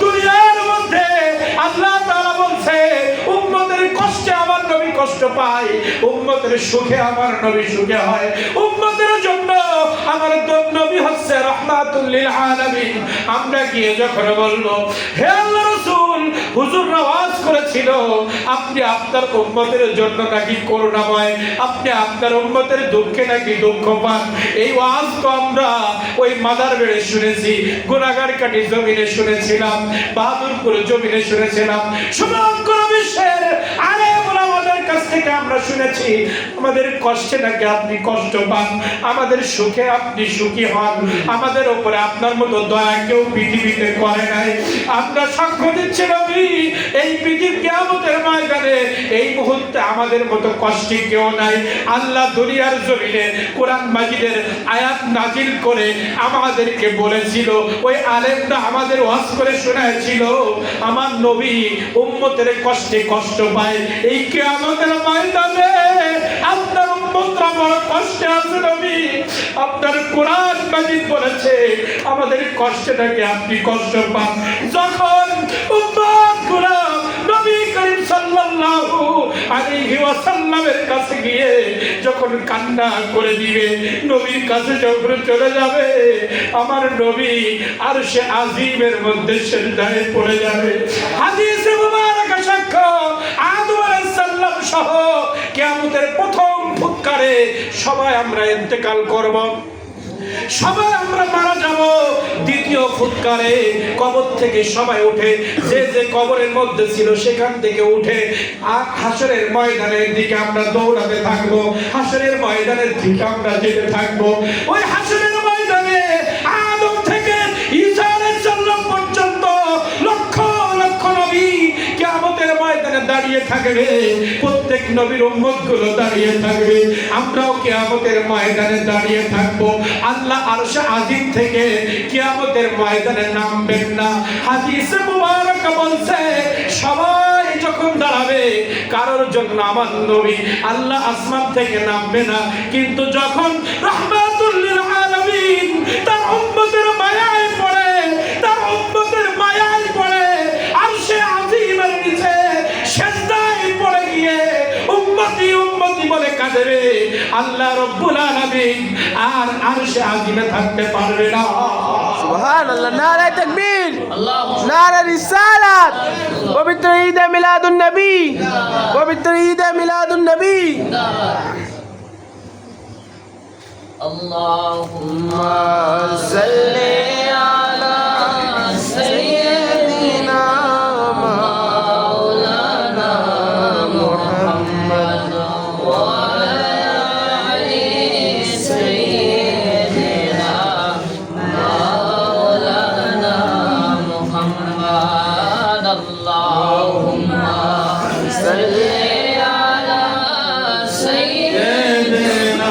দুনিয়ার মধ্যে আল্লাহ তাআলা বলছে উম্মতের কষ্টে আমার নবী কষ্ট পায়, উম্মতের সুখে আমার নবী সুখে হয়, উম্মতের জন্য আমার নবী হচ্ছে রাহমাতুল লিল আলামিন। আমরা গিয়ে যখন বলবো হে আল্লাহর রাসূল হুজুর ওয়াজ করেছিল আপনি আপনার উম্মতের জন্য নাকি করুণাময়, আপনি আপনার উম্মতের দুঃখে নাকি দুঃখ পান, এই ওয়াজ তো আমরা ওই মাদার বেড়ে শুনেছি, গুনাহগার কাটি জমিনে শুনেছিলাম, বাহাদুরপুর জমিনে শুনেছিলাম, সমগ্র বিশ্বের আলেম ওলামাদের কাছ থেকে আমরা শুনেছি আমাদের কষ্টে নাকি আপনি কষ্ট পান, আমাদের সুখে আপনি সুখী হন, আমাদের উপরে আপনার মতো দয়া কেউ পৃথিবীতে করে নাই। আমরা সাক্ষ্য দিচ্ছি নবী এই পৃথিবী কিয়ামতের ময়দানে এই মুহূর্তে আমাদের মতো কষ্টে কেউ নাই। আল্লাহ দুনিয়ার জমিনে কোরআন মাজিদের আয়াত নাজিল করে আমাদেরকে বলেছিল, ওই আলেমরা আমাদের ওয়াজ করে শোনাচ্ছিল আমার নবী উম্মতের কষ্টে কষ্ট পায়, এই কিয়ামতের ময়দানে আপনার উম্মতরা বড় কষ্টে আছে নবী, আপনার কোরআন মাজিদ বলেছে আমাদের কষ্টে নাকি আপনি কষ্ট পান। যখন উম্মতগুলো নবী করিম সাল্লাল্লাহু আলাইহি ওয়াসাল্লামের কাছে গিয়ে যখন কান্না করে দিবে, নবীর কাছে যখন চলে যাবে, আমার নবী আরশে আজিমের মধ্যে সিজদায় পড়ে যাবে। হাদিসে মুবারাকা সাক্ষ্য, আদম আলাইহিস সালাম সহ কিয়ামতের প্রথম ফুৎকারে সবাই আমরা ইন্তেকাল করব, সবাই আমরা মারা যাব। দ্বিতীয় ফুৎকারে কবর থেকে সবাই উঠে, যে যে কবরের মধ্যে ছিল সেখান থেকে উঠে হাসরের ময়দানের দিকে আমরা দৌড়াতে থাকবো, হাসরের ময়দানের দিকে আমরা যেতে থাকবো। ওই হাসরের ময়দানে আদম থেকে ঈসা আলাইহিস সালাম পর্যন্ত লক্ষ লক্ষ নবী কিয়ামতের ময়দানে দাঁড়িয়ে থাকবে। প্রত্যেক নবীর উম্মতগুলো দাঁড়িয়ে থাকবে, আমরাও কিয়ামতের ময়দানে দাঁড়িয়ে থাকবো। আল্লাহ আরশে আজিম থেকে কিয়ামতের ময়দানে নামবেন না। হাদিসে মুবারক বলছে সবাই যখন দাঁড়াবে, কারোর জন্য আমার নবী আল্লাহ আসমান থেকে নামবে না, কিন্তু যখন রাহমাতুল লিল আলামিন তার উম্মতের মায়ায় পড়ে, তার উম্মতের মায়ায় পড়ে আরশে আজিমের নিচে সিজদায় পড়ে গিয়ে উম্মতি উম্মতি বলে কাঁদবে, আল্লাহ রাব্বুল আলামিন আর আরশে আজিমে থাকতে পারবে না। সুবহানাল্লাহ, নারে তাকবীর, নারে রিসালাত। পবিত্র ঈদে মিলাদুন নবী, পবিত্র ঈদে মিলাদুন নবী। আল্লাহুম্মা সাল্লি আলা সাইয়্যিদিনা মাওলানা মুহাম্মদ ওয়া আলি সাইয়্যিদিনা মাওলানা মুহাম্মদ। আল্লাহুম্মা সাল্লি আলা সাইয়্যিদিনা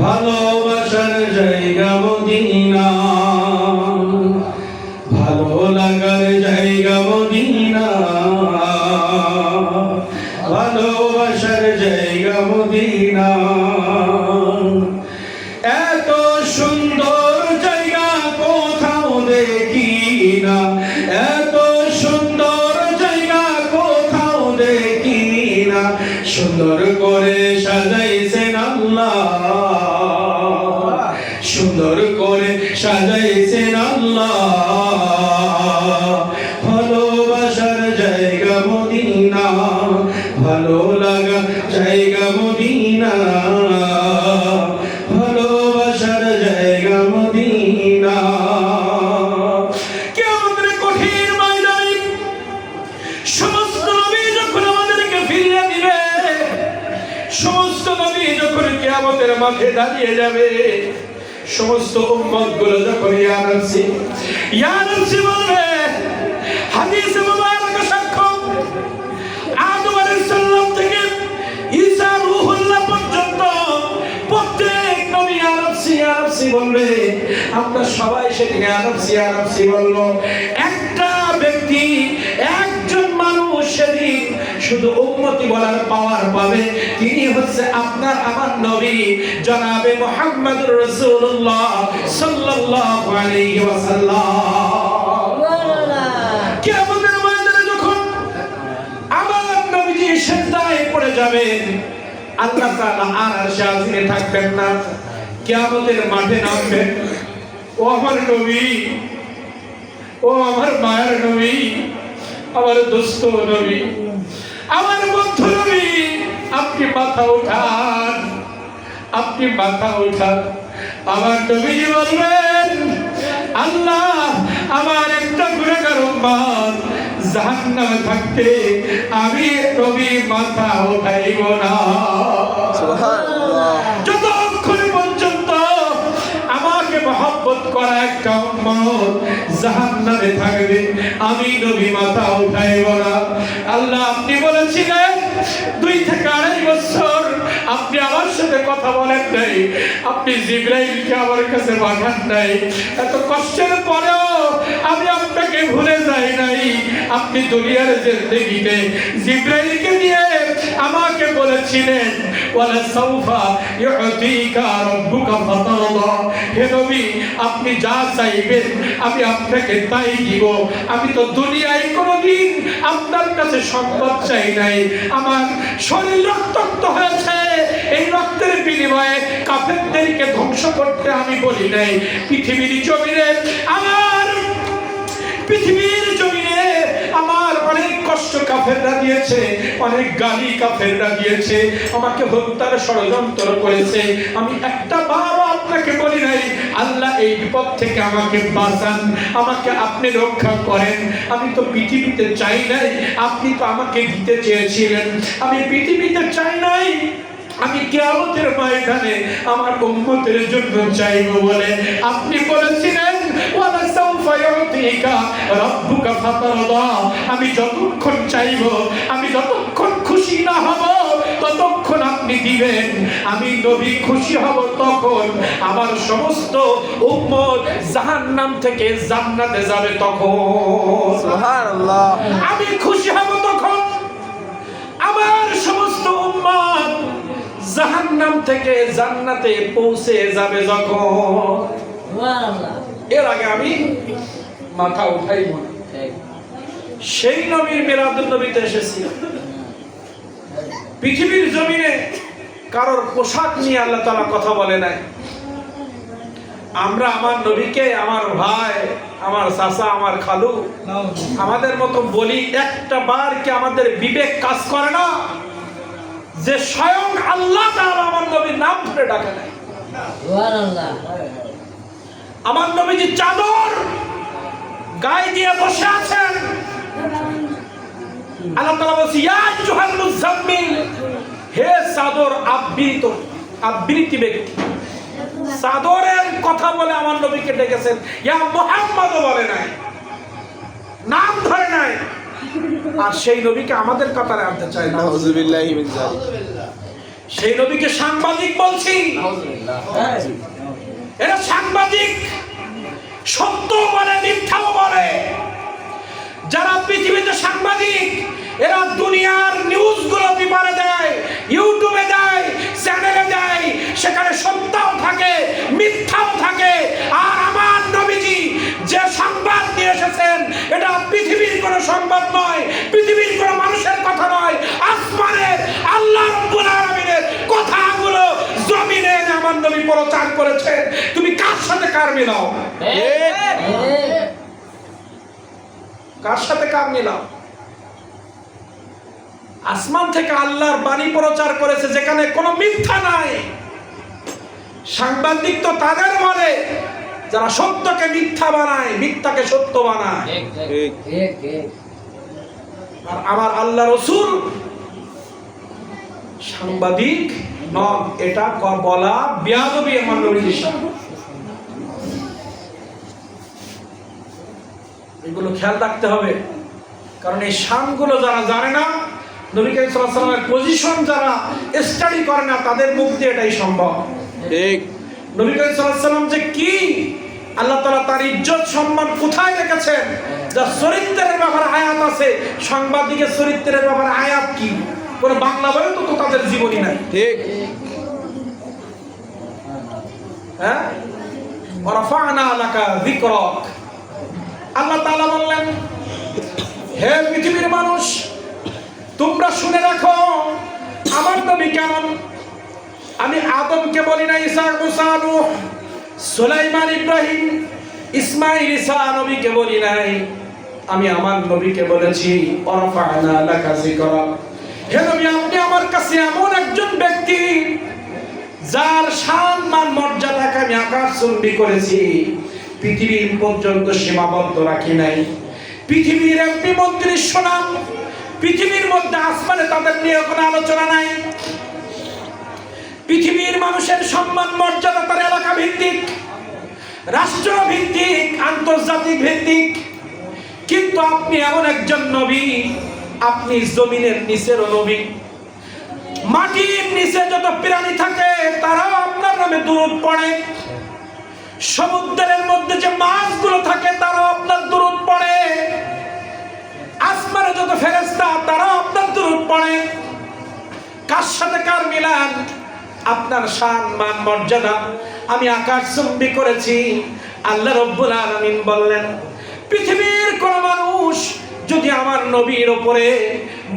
ভালোবাসার জায়গা মদিনা, ভালো লাগার জায়গা মদিনা, ভালোবাসার জায়গা মদিনা। এত সুন্দর জায়গা কোথাও দেখি না, এত সুন্দর জায়গা কোথাও দেখি না। সুন্দর করে সাজাইছেন আল্লাহ, সুন্দর করে সাজাইছেন আল্লাহ। ভালোবাসার জায়গা মদিনা, ভালো লাগা জায়গা মদিনা, ভালোবাসার জায়গা মদিনা। কিয়ামতের কঠিন ময়দানে সমস্ত নবী যখন আমাদেরকে ফিরিয়ে দিবে, সমস্ত নবী যখন কিয়ামতের মাঠে দাঁড়িয়ে যাবে, সমস্ত উম্মতগুলো যখন ইয়া নফসি বলবে। হাদিসে মুবারক সাক্ষ্য, আদম আলাইহিস সালাম থেকে ঈসা রূহুল্লাহ পর্যন্ত প্রত্যেক নবী ইয়া নফসি বলবে। আমরা সবাই সেদিন ইয়া নফসি বলবো। একটা ব্যক্তি, একজন মানুষ সেদিন শুধু উম্মতি বলার পাওয়ার পাবে, তিনি হচ্ছে আপনার আমার নবী জনাবে মুহাম্মদুর রাসূলুল্লাহ সাল্লাল্লাহু আলাইহি ওয়াসাল্লাম। কিয়ামতের ময়দানে যখন আমার নবীজি সিজদায় পড়ে যাবেন, আল্লাহ তাআলা আর আরশে আজিমে থাকবেন না, কিয়ামতের মাঠে নামবেন। ও আমার নবী, ও আমার মায়ের নবী, আমার দোস্ত নবী, আমার বন্ধু নবী, আপনি মাথা উঠান, আপনি মাথা উঠান। আমার নবী বলবেন, আল্লাহ আমার একটা গুনাহগার উম্মত জাহান্নামে থাকতে আমি নবী মাথা উঠাইব না। সুবহানাল্লাহ। যতক্ষণ পর্যন্ত আমাকে মহব্বত করা একটা উম্মত জাহান্নামে থাকবে, আমি নবী মাথা উঠাইব না। আল্লাহ আপনি বলেছিলেন 2 থেকে 2.5 বছর আপনি আমার সাথে কথা বলেন নাই, আপনি জিবরাইলকে আমার কাছে পাঠান নাই। এত কষ্টের পরেও আমি আপনাকে ভুলে যাই নাই। আপনি দুনিয়ার জিন্দেগিতে জিবরাইলকে দিয়ে আমাকে বলেছিলেন ওয়ালা সাউফা ইউতিকা রাব্বুকা ফাতারদা, হে নবী আপনি যা চাইবেন আমি আপনাকে তাই দিব। আমি তো দুনিয়ায় কোনোদিন আপনার কাছে সম্পদ চাই নাই। আমার শরীর রক্তাক্ত হয়েছে, এই রক্তের বিনিময়ে কাফেরদেরকে ধ্বংস করতে আমি বলি নাই। পৃথিবীর জমিনে আমার অনেক কষ্ট কাফেররা দিয়েছে, অনেক গালি কাফেররা দিয়েছে, আমাকে হত্যার ষড়যন্ত্র করেছে। আমি একটা বারও আপনাকে বলি নাই আল্লাহ এই বিপদ থেকে আমাকে বাঁচান, আমাকে আপনি রক্ষা করেন। আমি তো পৃথিবীতে চাই নাই, আপনি তো আমাকে দিতে চেয়েছিলেন। আমি পৃথিবীতে চাই নাই, আমি কিয়ামতের ময়দানে আমার উম্মতের জন্য চাইবো বলে আপনি বলেছিলেন ওয়ালা সাউফা ইউতিকা রাব্বুকা ফাতারদা। আমি যতক্ষণ চাইবো, আমি যতক্ষণ খুশি না হব ততক্ষণ আপনি দিবেন। আমি নবী খুশি হব তখন, আমার সমস্ত উম্মত জাহান্নাম থেকে জান্নাতে যাবে তখন। সুবহানাল্লাহ। আমি খুশি হব তখন, আমার সমস্ত উম্মত জাহান্নাম থেকে জান্নাতে পৌঁছে যাবে যখন। এর আগে আমি মাথা উঠাইব না। সেই নবীর মিলাদুন নবীতে এসেছি। পৃথিবীর জমিনে কারোর পোশাক নিয়ে আল্লাহ তাআলা কথা বলে নাই। আমরা আমার নবীকে আমার ভাই, আমার চাচা, আমার খালু, আমাদের মতো বলি, একটা বার কি আমাদের বিবেক কাজ করে না যে স্বয়ং আল্লাহ তাআলা আমার নবীর নাম ধরে ডাকে নাই? আমার নবীজি চাদর গায়ে দিয়ে বসে আছেন, আল্লাহ তাআলা বলছে ইয়া আইয়ুহাল মুযাম্মিল, হে চাদর আবৃত ব্যক্তি। চাদরের কথা বলে আমার নবীকে ডেকেছেন, ইয়া মুহাম্মদ বলে নাই, নাম ধরে নাই। আর সেই নবীকে আমাদের কাতারে আনতে চায় না। নাউযুবিল্লাহি মিন যালিক। সেই নবীকে সাংবাদিক বলছি। এরা সাংবাদিক, সত্য বলে মিথ্যাও বলে। যারা পৃথিবীতে সাংবাদিক, এরা দুনিয়ার নিউজগুলো পেপারে দেয়, ইউটিউবে দেয়, চ্যানেলে দেয়, সেখানে সত্যও থাকে মিথ্যাও থাকে। আর আমার নবীজি যে সংবাদ নিয়ে এসেছেন এটা পৃথিবীর কোনো সংবাদ নয়, পৃথিবীর কোনো মানুষের কথা নয়, আসমানের আল্লাহ রাব্বুল আলামিনের কথাগুলো জমিনে আমার নবী প্রচার করেছেন। তুমি কার সাথে কার মিলাও? কার সাথে কার মিলাও? আসমান থেকে আল্লাহর বাণী প্রচার করেছে যেখানে কোনো মিথ্যা নাই। সাংবাদিক তো তাদের বলে যারা সত্যকে মিথ্যা বানায়, মিথ্যাকে সত্য বানায়। আর আমার আল্লাহ রাসূল সাংবাদিক নন, এটা বলা বেয়াদবি আমার নবীর সাথে। এগুলো খেয়াল রাখতে হবে, কারণ এই শানগুলো যারা জানে না, নবী করিম সাল্লাল্লাহু আলাইহি ওয়াসাল্লামের পজিশন যারা স্টাডি করে না, তাদের মুখ দিয়ে এটাই সম্ভব। ঠিক, নবী করিম সাল্লাল্লাহু আলাইহি ওয়াসাল্লাম যে কি, আল্লাহ তাআলা তার ইজ্জত সম্মান কোথায় রেখেছেন, যার চরিত্রের ব্যাপারে আয়াত আছে। সাংবাদিকের চরিত্রের ব্যাপারে আয়াত কি? কোন বাংলা বইও তো তাদের জীবনী নাই। ঠিক, হ্যাঁ, ওয়ারাফা'না লাকা যিকরাক। আল্লাহ তাআলা বললেন, হে পৃথিবীর মানুষ, তোমরা শুনে রাখো আমার নবী কেমন। আমি আদমকে বলি না, ঈসা, মুসা, নূহ, সুলাইমান, ইব্রাহিম, ইসমাঈল, ঈসা নবীকে বলি নাই। আমি আমার নবীকে বলেছি ওয়ারাফা'না লাকা যিকরাক। হে নবী, আপনি আমার কাছে এমন একজন ব্যক্তি যার শান মান মর্যাদাকে আমি আকাশচুম্বী করেছি, পৃথিবীর পর্যন্ত সীমাবদ্ধ রাখি নাই। পৃথিবীর এমপি মন্ত্রীর সুনাম, পৃথিবীর মধ্যে আসমানে তাদের নিয়ে কোনো আলোচনা নাই। পৃথিবীর মানুষের সম্মান মর্যাদা তার এলাকা ভিত্তিক, রাষ্ট্র ভিত্তিক, আন্তর্জাতিক ভিত্তিক। কিন্তু আপনি এমন একজন নবী, আপনি জমিনের নিচেরও নবী। মাটির নিচে যত প্রাণী থাকে তারাও আপনার নামে দুরূদ পড়ে। সমুদ্রের মধ্যে যে মাছগুলো থাকে তারাও আপনার দুরূদ পড়ে। আসমানে যত ফেরেশতা তারাও আপনার দুরূদ পড়ে। কার সাথে কার মিলান? আপনার শান মান মর্যাদা আমি আকাশচুম্বী করেছি। আল্লাহ রাব্বুল আলামিন বললেন, পৃথিবীর কোন মানুষ যদি আমার নবীর উপরে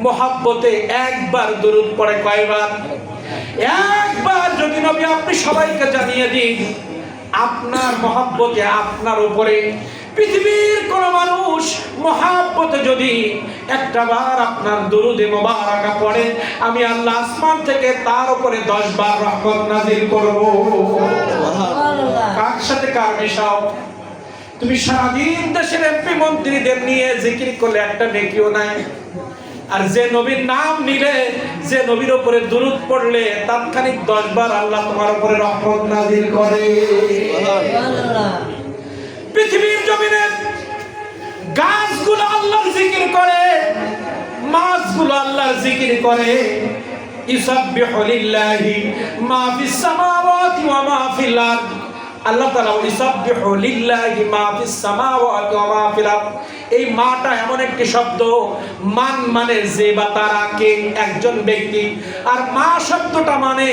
মহব্বতে একবার দুরূদ পড়ে, কয়বার? একবার। যদি নবী আপনি সবাইকে জানিয়ে দিন আপনার মহব্বতে আপনার উপরে পৃথিবীর কোন মানুষ মহব্বতে যদি একটা বার আপনার দুরূদে মুবারাকা পড়ে, আমি আল্লাহ আসমান থেকে তার উপরে 10 বার রহমত নাযিল করব। কার সাথে কার মিশাও? তুমি সারাদিন দেশের এমপি মন্ত্রীদের নিয়ে জিকির করলে একটা নেকিও নাই। আর যে নবীর নাম নিলে, যে নবীর উপরে দুরূদ পড়লে তাৎক্ষণিক 10 বার আল্লাহ তোমার উপরে রহমত নাযিল করে। পৃথিবীর জমিনে গাছগুলো আল্লাহর জিকির করে, মাছগুলো আল্লাহর জিকির করে। ইউসাব্বিহু লিল্লাহি মা ফিস সামাওয়াতি ওয়া মা ফিল আরদ। আল্লাহ তাআলা ইউসাব্বিহু লিল্লাহি মা ফিস সামাওয়াতি ওয়া মা ফিল আরদ। এই মাটা এমন একটি শব্দ, মান মানে যে বা তারা, কে, একজন ব্যক্তি। আর মা শব্দটা মানে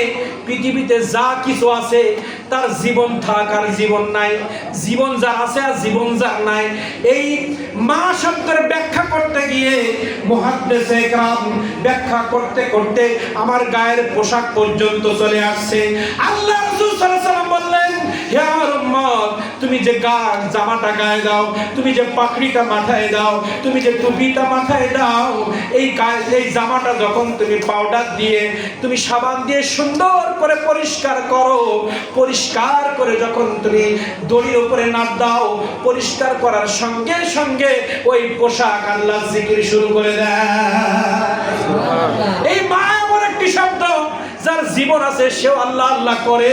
পৃথিবীতে যা কিছু আছে তার জীবন থাক আর জীবন নাই, জীবন যার আছে আর জীবন যার নাই। এই মা শব্দের ব্যাখ্যা করতে গিয়ে মুহাদ্দিসে কেরাম ব্যাখ্যা করতে করতে আমার গায়ের পোশাক পর্যন্ত চলে আসছে। আল্লাহ রাসূল সাল্লাল্লাহু আলাইহি ওয়াসাল্লাম বললেন, হে আমার উম্মত, তুমি যে জামাটা গায়ে দাও, তুমি যে পাখড়িটা মাথায় দাও, তুমি যে টুপিটা মাথায় দাও, এই জামাটা যখন তুমি পাউডার দিয়ে, তুমি সাবান দিয়ে সুন্দর করে পরিষ্কার করো, পরিষ্কার করে যখন তুমি দড়ির উপরে নাড় দাও, পরিষ্কার করার সঙ্গে সঙ্গে ওই পোশাক আল্লাহ জিকির শুরু করে দেয়। এই মা এমন একটি শব্দ, যার জীবন আছে সেও আল্লাহ আল্লাহ করে,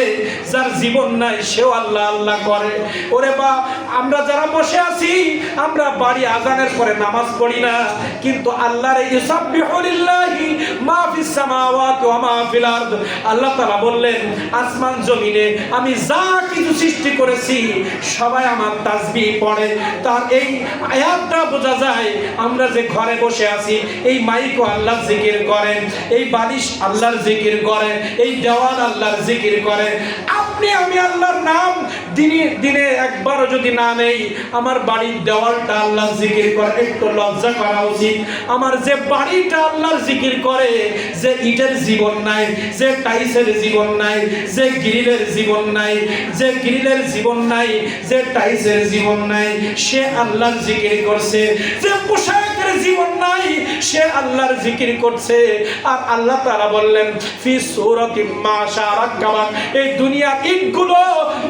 যার জীবন নাই সেও আল্লাহ আল্লাহ করে। ওরে বা আমরা যারা বসে আছি, আমরা বাড়ি আজানের পরে নামাজ পড়ি না, কিন্তু আল্লাহর ইউসাব্বিহু লিল্লাহি মা ফিস সামাওয়াতি ওয়া মা ফিল আরদ। আল্লাহ তাআলা বললেন, আসমান জমিনে আমি যা কিছু সৃষ্টি করেছি সবাই আমার তাসবিহ পড়ে। তার এই আয়াতটা বোঝা যায় আমরা যে ঘরে বসে আছি, এই মাইকও আল্লাহর জিকির করে, এই বালিশ আল্লাহর জিকির করে, এই দেওয়াল আল্লাহর জিকির করে। আপনি আমি আল্লাহর নাম দিনে দিনে একবারও যদি না নেই, আমার বাড়ির দেওয়ালটা আল্লাহর জিকির করে, একটু লজ্জা করা উচিত। আমার যে বাড়িটা আল্লাহর জিকির করে, যে ইটের জীবন নাই, যে টাইসের জীবন নাই, যে গ্রিলের জীবন নাই, যে গ্রিলের জীবন নাই, যে টাইসের জীবন নাই, সে আল্লাহর জিকির করছে। যে পোশাকের জীবন নাই, সে আল্লাহর জিকির করছে। আর আল্লাহ তাআলা বললেন, ফি সূরাতি মা শারাকাবা, এই দুনিয়া ইটগুলো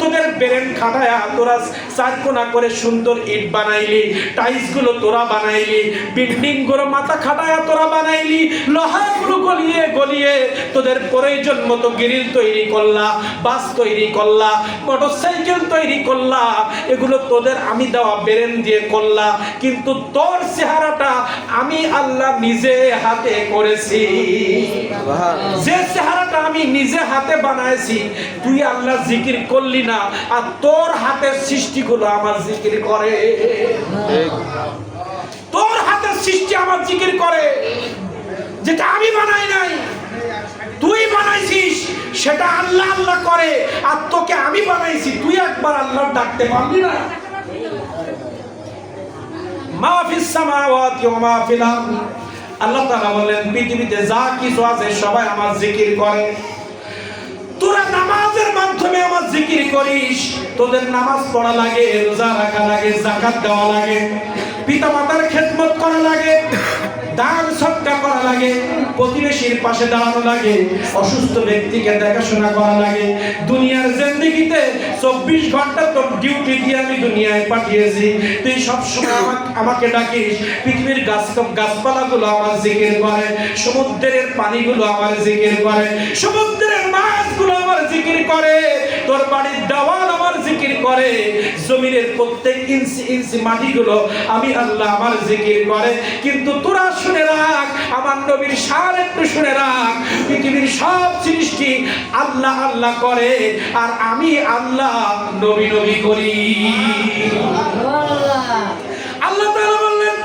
তোদের ব্রেন খাটায়া তোরা চারকোনা করে সুন্দর ইট বানাইলি, টাইলস গুলো তোরা বানাইলি, বিল্ডিং গুলো মাথা খাটায়া তোরা বানাইলি, লোহাগুলো গলিয়ে গলিয়ে তোদের প্রয়োজন মতো গ্রিল তৈরি করলা, বাস তৈরি করলা, মোটরসাইকেল তৈরি করলা, এগুলো তোদের আমি দেওয়া ব্রেন দিয়ে করলা। কিন্তু তোর চেহারাটা আমি আল্লাহ নিজে হাতে করেছি। যে চেহারাটা আমি নিজে হাতে বানাইছি, তুই আল্লাহ জিকির করলি না, আর তোর হাতের সৃষ্টিগুলো আমার জিকির করে। তোর হাতের সৃষ্টি আমার জিকির করে, যেটা আমি বানাই নাই, তুই বানাইছিস, সেটা আল্লাহ আল্লাহ করে। আর তোকে আমি বানাইছি, তুই একবার আল্লাহ ডাকতে পারলি না। মা ফিস সামাওয়াতি ওয়া মা ফিল আরদ। আল্লাহ তাআলা বলেন, পৃথিবীতে যা কিছু আছে সবাই আমার জিকির করে। তোরা নামাজের মাধ্যমে আমার জিকির করিস, তোদের নামাজ পড়া লাগে, রোজা রাখা লাগে, যাকাত দেওয়া লাগে, পিতামাতার খেদমত করা লাগে, দান সদকা করা লাগে, প্রতিবেশীর পাশে দাঁড়ানো লাগে, অসুস্থ ব্যক্তিকে দেখাশোনা করা লাগে। দুনিয়ার জিন্দেগিতে 24 ঘন্টা তোর ডিউটি দিয়ে আমি দুনিয়ায় পাঠিয়েছি, তুই সবসময় আমাকে ডাকিস। পৃথিবীর গাছপালাগুলো আমার জিকির করে, সমুদ্রের পানিগুলো আমার জিকির করে, সমুদ্রের গাছগুলো আমার জিকির করে, তোর বাড়ির দেওয়াল আমার জিকির করে, জমিনের প্রত্যেক ইঞ্চি ইঞ্চি মাটিগুলো আমি আল্লাহ আমার জিকির করে। কিন্তু তোরা শুনে রাখ, আমার নবীর শান একটু শুনে রাখ, পৃথিবীর সব সৃষ্টি আল্লাহ আল্লাহ করে, আর আমি আল্লাহ নবী নবী করি। আল্লাহ তাআলা বললেন,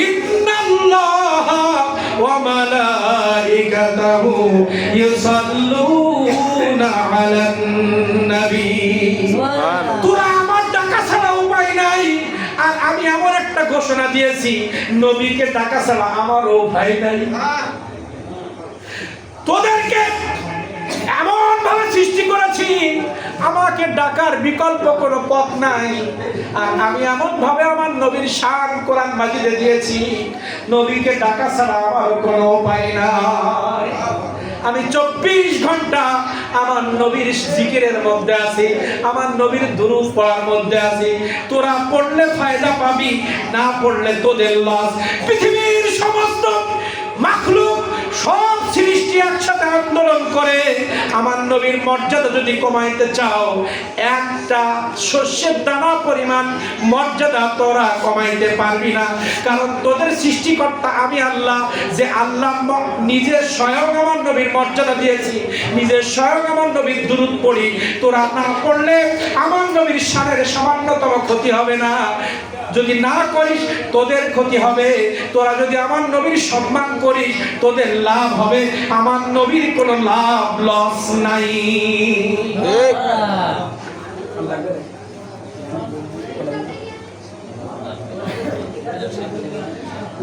ইন্নাল্লাহা ওয়া মালাইকাতাহু ইউসাল্লুনা আলান নবী। তোরা আমার ডাকা ছাড়া উপায় নাই, আর আমি এমন একটা ঘোষণা দিয়েছি, নবীকে ডাকা ছাড়া আমার উপায় নাই। তোদেরকে এমন ভাবে সৃষ্টি করেছি, আমাকে ডাকার বিকল্প কোনো পথ নাই, আর আমি এমন ভাবে আমার নবীর শান কোরআন মাজিদে দিয়েছি, নবীকে ডাকা ছাড়া আমার কোনো উপায় নাই। আমি 24 ঘন্টা আমার নবীর জিকিরের মধ্যে আছি, আমার নবীর দুরূদ পড়ার মধ্যে আছি। তোরা পড়লে ফায়দা পাবি, না পড়লে তোদের লস। পৃথিবীর সমস্ত মাখলুক সব সৃষ্টি একসাথে আন্দোলন করে, আমার নবীর মর্যাদা যদি কমাইতে চাও, একটা শস্যের দানা পরিমাণ মর্যাদা তোরা কমাইতে পারবি না। কারণ তোদের সৃষ্টিকর্তা আমি আল্লাহ, যে আল্লাহ নিজে স্বয়ং আমার নবীর মর্যাদা দিয়েছি, নিজে স্বয়ং আমার নবীর দুরূদ পড়ি। তোরা না পড়লে আমার নবীর শানের সামান্যতম ক্ষতি হবে না, যদি না করিস তোদের ক্ষতি হবে। তোরা যদি আমার নবীর সম্মান করিস তোদের লাভ হবে, আমার নবীর কোনো লাভ লস নাই।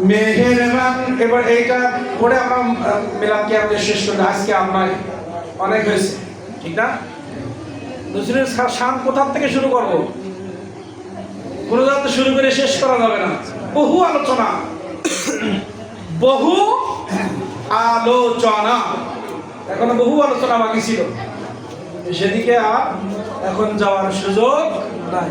মেহেরবান। এবার এইটা পরে আমরা মিলাদকে আমাদের শেষ করতে, আজকে আমরা অনেক হয়েছে, ঠিক না? নজরুলের শান কোথা থেকে শুরু করবো? কোনো জায়গা শুরু করে শেষ করা যাবে না। বহু আলোচনা, বহু আলোচনা, এখনো বহু আলোচনা বাকি ছিল, সেদিকে আর এখন যাওয়ার সুযোগ নাই।